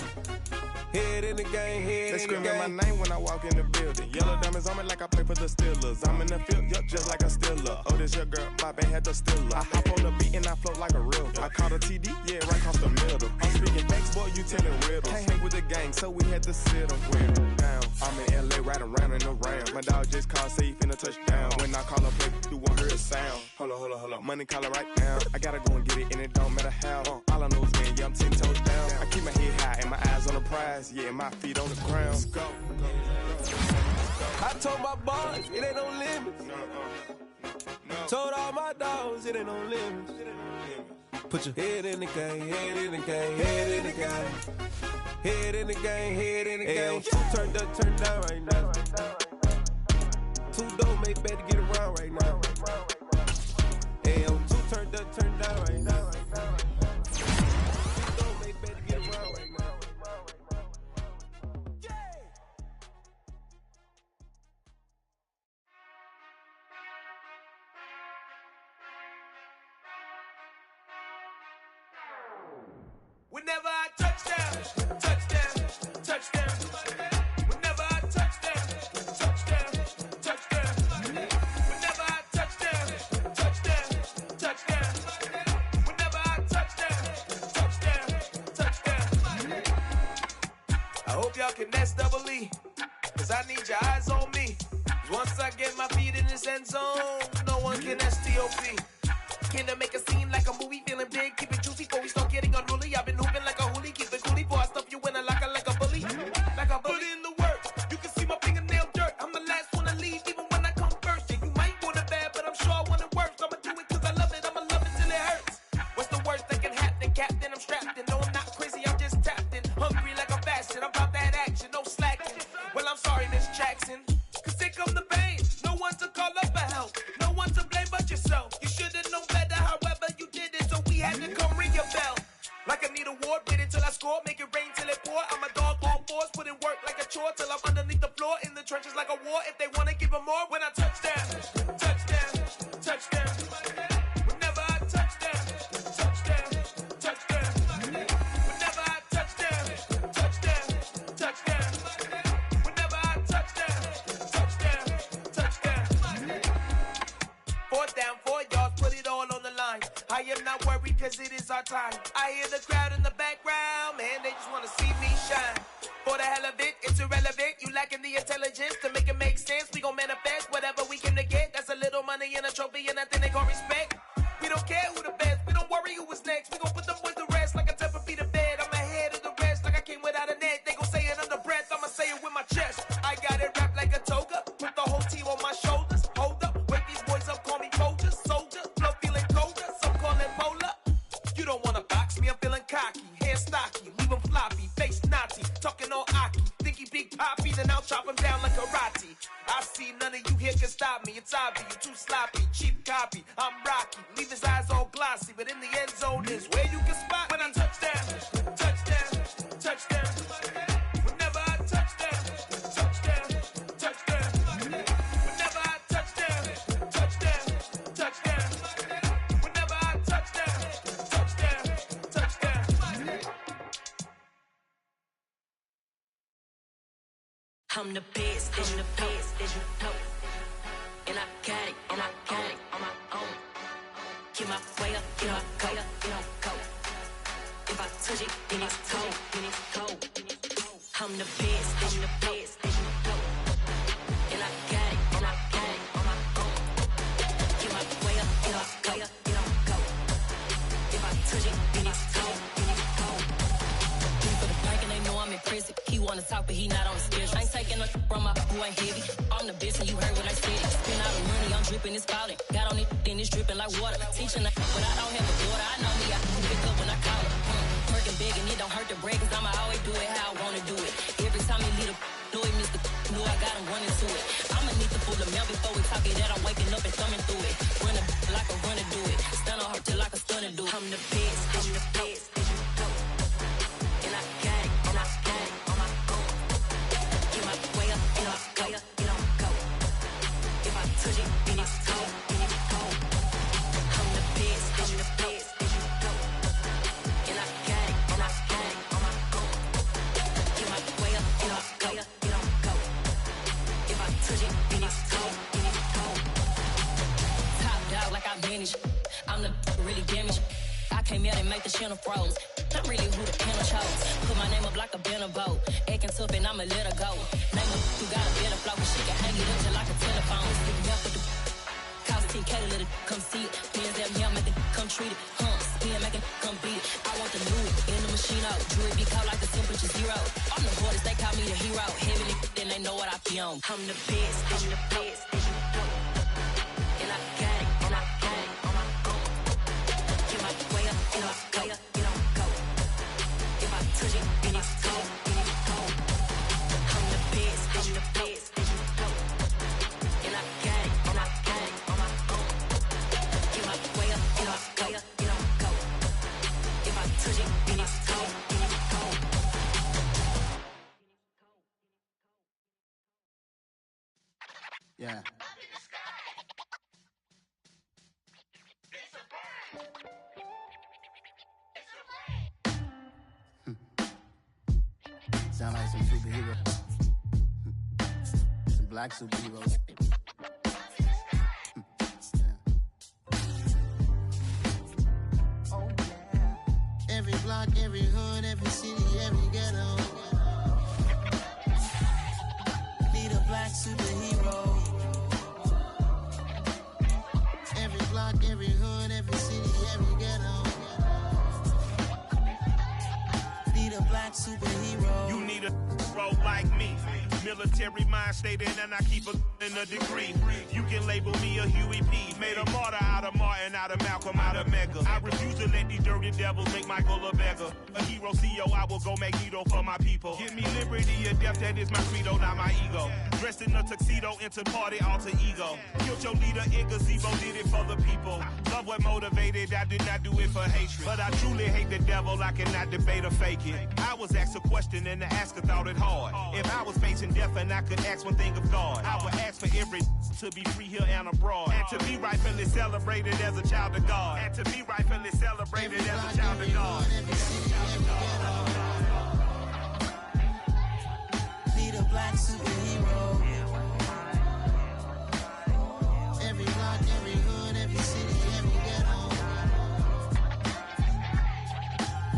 Head in the game, head They in the game. screaming my name when I walk in the building. Yellow diamonds on me like I play for the Steelers. I'm in the field, yup, just like a Steeler. Oh, this your girl, my band had the Steeler. I hop on the beat and I float like a real. I caught a TD, yeah, right across the middle. I'm speaking facts, boy, you telling riddles. Can't hang with the gang, so we had to sit them down. I'm in LA, riding round and around. My dog just called, say he finna touchdown. When I call a play, you won't hear a sound. Hold up, money caller right now. I gotta go and get it, and it don't matter how. All I know is win, yeah, I'm 10 toes down. I keep my head high and my eyes on the prize, yeah, my feet on the ground. Let's go. I told my boys, it ain't no limits. Told all my dogs, it ain't no limits. Put your head in the game, head in the game, head in the game. Head in the game, head in the game. Two turned up, turned down right now. Two dope made better get around right now. Two turned up, turned down right now. Two dope made better get around right now. Whenever I touchdown, touchdown, touchdown. Whenever I touchdown, touchdown, touchdown. Whenever I touchdown, touchdown, touchdown. Whenever I touchdown, touchdown, touchdown. I hope y'all can nest double E, cause I need your eyes on me. Cause once I get my feet in this end zone, no one can STOP. Can I make a scene like a movie, feeling big, keep it juicy before we start getting unruly. I've been hooping like a hoolie, keep it coolie before I stuff you in a locker like a bully. Like a bully in the work, you can see my fingernail dirt. I'm the last one to leave. put in work like a chore till I'm underneath the floor in the trenches like a war. If they wanna give them more, when I touch down, touch down, touch down. Whenever I touch down, touch down, touch down. Whenever I touch down, touch down, touch down. Whenever I touch down, touch down, touch down. 4th down, 4 yards, put it all on the line. I am not worried cause it is our time. I hear the crowd in the background, man, they just wanna see me shine. For the hell of it, it's irrelevant. You lacking the intelligence to make it make sense. We gon' manifest whatever we came to get. That's a little money and a trophy and nothing they gon' respect. We don't care who the best, we don't worry who was next. We gon' put them boys to rest like a Tempur-Pedic to bed. I'm ahead of the rest like I came without a net. They gon' say it under breath, I'ma say it with my chest. I got it wrapped like a toga, put the whole team on my shoulders. Hold up, wake these boys up, call me soldier, soldier. Flow feeling colder, some call it polar. You don't wanna box me, I'm feeling cocky. Hair stocky, leave him floppy, face naughty. Talking all aki, think he big poppy, then I'll chop him down like karate. I see none of you here can stop me. It's obvious, you too sloppy, cheap copy. I'm Rocky, leave his eyes all glossy, but in the end zone is where you can spot when I touch down, touch down, touch down. Whenever I touch down, touch down, touch down. Whenever I touch down, touch down, touch down. Whenever I touch down, touch down, touch down. I'm the best, I'm the best, as you know. And I got it, and I got it on my own. Get my way up, get my go, get on go. If I touch it, then it's cold, then it's cold. I'm the best, I'm the best, as you know. And I got it, and I got it on my own. Get my way up, get my go, get on go. If I touch it, then it's cold, then it's cold. For the bank and they know I'm in prison. He wanna talk, but he not on the schedule. I ain't taking no from my who ain't heavy. I'm the best, and you heard what I said. Spend all the money, I'm dripping, it's falling. Got on it, then it's dripping like water. Teaching but I don't have a daughter. I know me, I can pick up when I call her. Working big, and it don't hurt to break, cause I'ma always do it how I wanna do it. Every time he lead a know it, Mr. Know I got him running to it. I'ma need to pull the mail before we talk it that I'm waking up and thumbing through it. Run like a runner do it. Stun on her till like a stunner do it. I'm the best, I'm the best, as you know. And I got it, and I got it on my own. Get my way up, get on go, get on go. If I touch it, then it's cold, then it's cold. I'm the best, I'm the best, as you know. And I got it, and I got it on my own. Get my way up, get on go, get on go. If I touch it, then it's cold, then it's cold. Top dog like I manage. I'm the really damaged. I came out and make the channel froze. I'm really who the panel chose. Put my name up like a banner boat. Acting tough and I'ma let her go. Name her who got a better flow, but she can hang it up just like a telephone. Stick me up with the cost 10K to let it come see it. Hands that me, make it come treat it. Spin, make it come beat it. I want the new in the machine out. Jewelry be caught like the temperature 0. I'm the hardest, they call me the hero. Heavily, then they know what I be on. I'm the best, I'm the best, as you know. And I got it, and I got it on my own. Get my way up, get on go, get on go. If I touch it, then it's cold, then it's cold. I'm the best, I'm the best, as you know. And I got it, and I got it on my own. Get my way up, get on go, get on go. If I touch it, then it's cold, then it's cold. Yeah. Sound like some superheroes. Some black superheroes. Oh, yeah. Every block, every hood, every city, every ghetto. Need a black superhero. Every block, every hood, every city, every ghetto. Need a black superhero. You need a hero like me. Military mind stated, and I keep in a degree. You can label me a Huey P. Made a martyr out of Martin, out of Malcolm, out of Mega. I refuse to let these dirty devils make Michael a beggar. A hero CEO, I will go Magneto for my people. Give me liberty or death, that is my credo, not my ego. Dressed in a tuxedo, into party, alter ego. Killed your leader in gazebo, did it for the people. Love what motivated, I did not do it for hatred. But I truly hate the devil, I cannot debate or fake it. I was asked a question and the asker thought it hard. If I was facing death and I could ask one thing of God, I would ask for every to be free here and abroad. And to be rightfully celebrated as a child of God. And to be rightfully celebrated as a child of God. Need a black superhero. Every block, every hood, every city, every ghetto.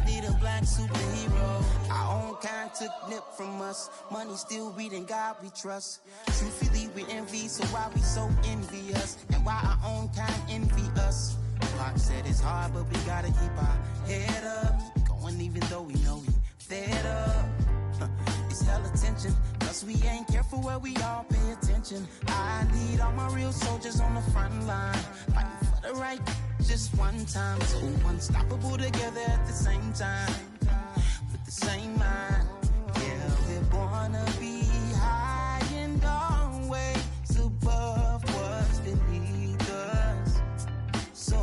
Need a black superhero. Our own kind took nip from us. Money still reading God we trust. Truthfully we envy, so why we so envious? And why our own kind envy us? Pac said it's hard, but we gotta keep our head up. Going even though we know we fed up. It's hella tension, cause we ain't careful where we all pay attention. I need all my real soldiers on the front line, fighting for the right just one time. So unstoppable together at the same time, with the same mind. Yeah, we're born to be high and always above what's beneath us. So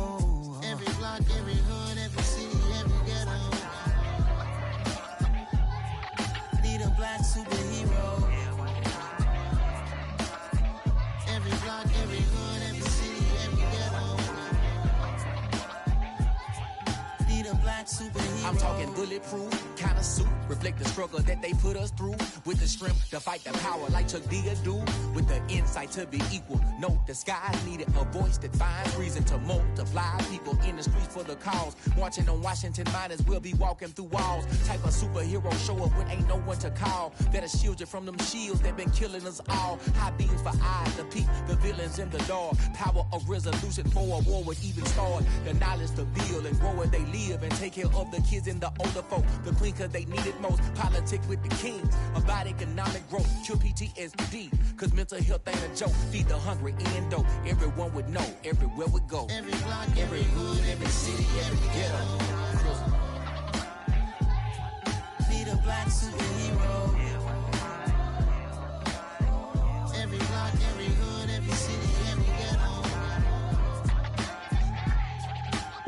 every block, every hood, every city, every ghetto. Need a black superhero. Every block, every hood, every city, every ghetto. Need a black superhero. I'm talking bulletproof kind of suit, reflect the struggle that they put us through. With the strength to fight the power like Chuck D do. With the insight to be equal. No, the sky needed a voice that finds reason to multiply. People in the streets for the cause. Marching on Washington, might as well be walking through walls. Type of superhero show up when ain't no one to call. That'll shield you from them shields that been killing us all. High beams for eyes to peek the villains in the dark. Power of resolution for a war would even start. The knowledge to build and grow where they live and take care of the kids and the older folk. The clean cause they need it most. Politic with the kings. About economic growth. Cure PTSD. Cause mental health ain't a joke. Feed the hungry and dope. Everyone would know. Everywhere we go. Every block, every hood, every city, every ghetto. Need a black superhero. Every block, every hood, every city, every ghetto.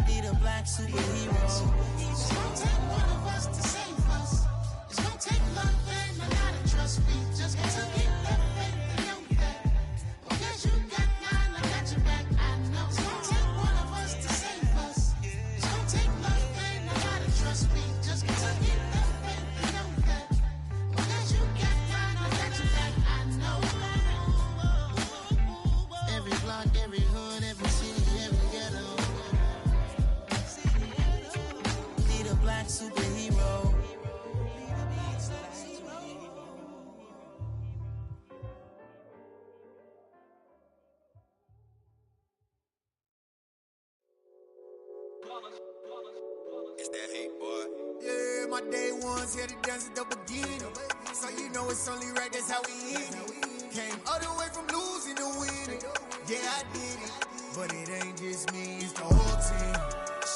Need a black superhero. It's gonna take one of us to save us. It's gonna take love and a lot of trust. We just got to get that faith and know that. Because you got mine, I got your back. I know. It's gonna take one of us to save us. It's gonna take love and a lot of trust. We just got to get that faith and know that. Because you got mine, I got your back. I know. Every block, every hood, every city, every ghetto. Need a black superhero. It's that hate, boy. Yeah, my day ones here to dance at the beginning. So you know it's only right, that's how we end it. Came all the way from losing to winning. Yeah, I did it. But it ain't just me, it's the whole team.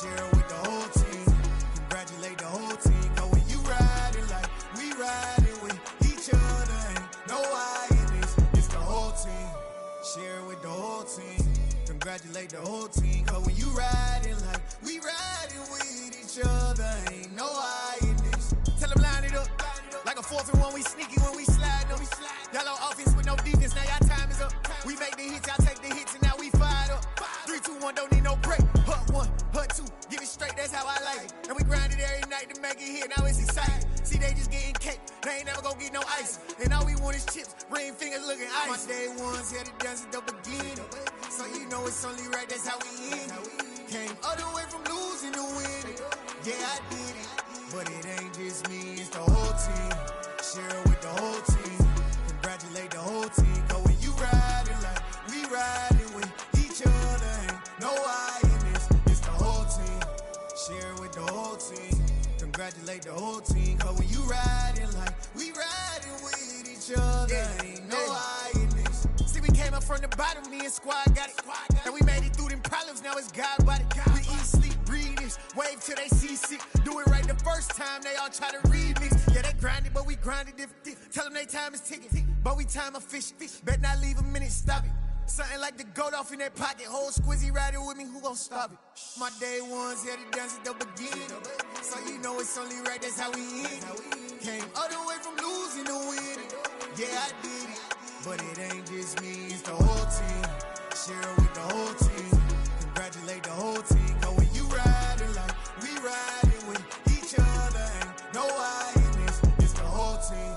Share it with the whole team. Congratulate the whole team. Cause when you riding like we riding with each other, ain't no I in this. It's the whole team. Share it with the whole team. Congratulate the whole team. Cause when you riding like we riding with each other, ain't no I in this. Tell them line it up. Like a 4th and 1, we sneaky when we slide them. Y'all on offense with no defense, now y'all time is up. We make the hits, y'all take the hits, and now we fired up. 3, 2, 1, don't need no break. Hut 1, hut 2, give it straight, that's how I like it. And we grind it every night to make it hit, now it's exciting. See, they just getting cake, they ain't never gonna get no ice. And all we want is chips, ring fingers looking ice. My day ones here to dance at the beginning. So you know it's only right, that's how we end it. Came all the way from losing to winning. Yeah, I did it. But it ain't just me, it's the whole team. Share it with the whole team. Congratulate the whole team. Cause when you riding like we riding with each other, ain't no I in this. It's the whole team. Share it with the whole team. Congratulate the whole team. Cause when you riding like we riding with each each other. Ain't no hiding this. See, we came up from the bottom, me and squad got it. And we made it through them problems, now it's God body. We eat, sleep, breathe this. Wave till they see sick. Do it right the first time, they all try to remix. Yeah, they grinded, but we grinded different. Tell them they time is ticking, but we time efficient. Bet not leave a minute, stop it. Something like the goat off in their pocket. Whole squizzy riding with me, who gon' stop it? My day ones here to dance at the beginning. So you know it's only right, that's how we end. Came all the way from losing to winning. Yeah, I did it, but it ain't just me, it's the whole team. Share it with the whole team. Congratulate the whole team. Cause when you riding like we riding with each other, ain't no hiding this, it's the whole team.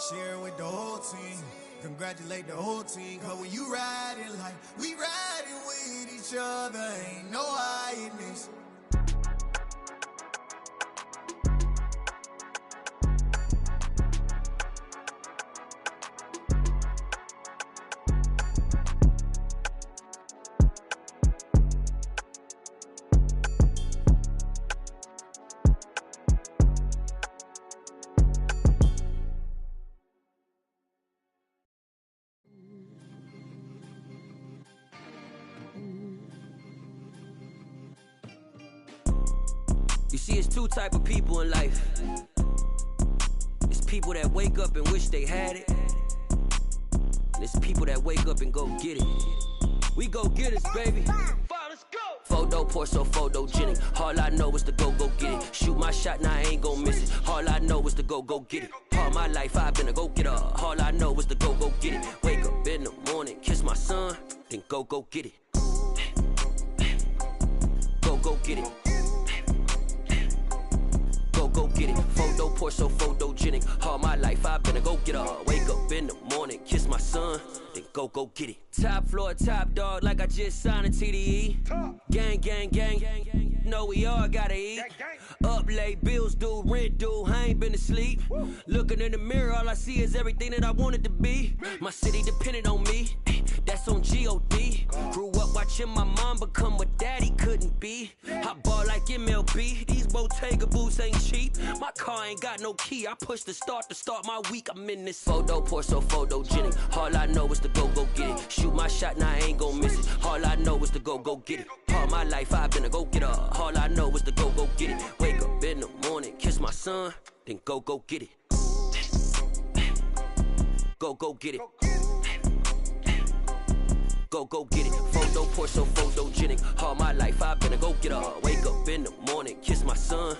Share it with the whole team. Congratulate the whole team. Cause when you riding like we riding with each other, ain't no hiding this. You see, it's two type of people in life. It's people that wake up and wish they had it. And it's people that wake up and go get it. We go get it, baby. Photo poor, so photogenic. All I know is to go get it. Shoot my shot, now I ain't gon' miss it. All I know is to go get it. All my life I've been a go-getter. All I know is to go get it. Wake up in the morning, kiss my son, then go get it. Go get it. Go get it. Photo poor, so photogenic. All my life I've been a go-getter. Wake up in the morning, kiss my son, then go get it. Top floor, top dog, like I just signed a TDE. Gang. Know we all gotta eat. Up late, bills due, rent due, I ain't been asleep. Looking in the mirror, all I see is everything that I wanted to be. My city depended on me, that's on G.O.D. Grew up watching my mom become what daddy couldn't be. I ball like MLB, these Bottega boots ain't cheap. My car ain't got no key, I push the start to start my week. I'm in this photo poor, so photogenic. All I know is to go get it. Shoot my shot, now I ain't gon' miss it. All I know is to go get it. All my life I've been a go-getter. All I know is to go get it. Wake up in the morning, kiss my son, then go get it. Go get it. Go get it. Photo poor, so photogenic. All my life I've been a go-getter. Wake up in the morning, kiss my son,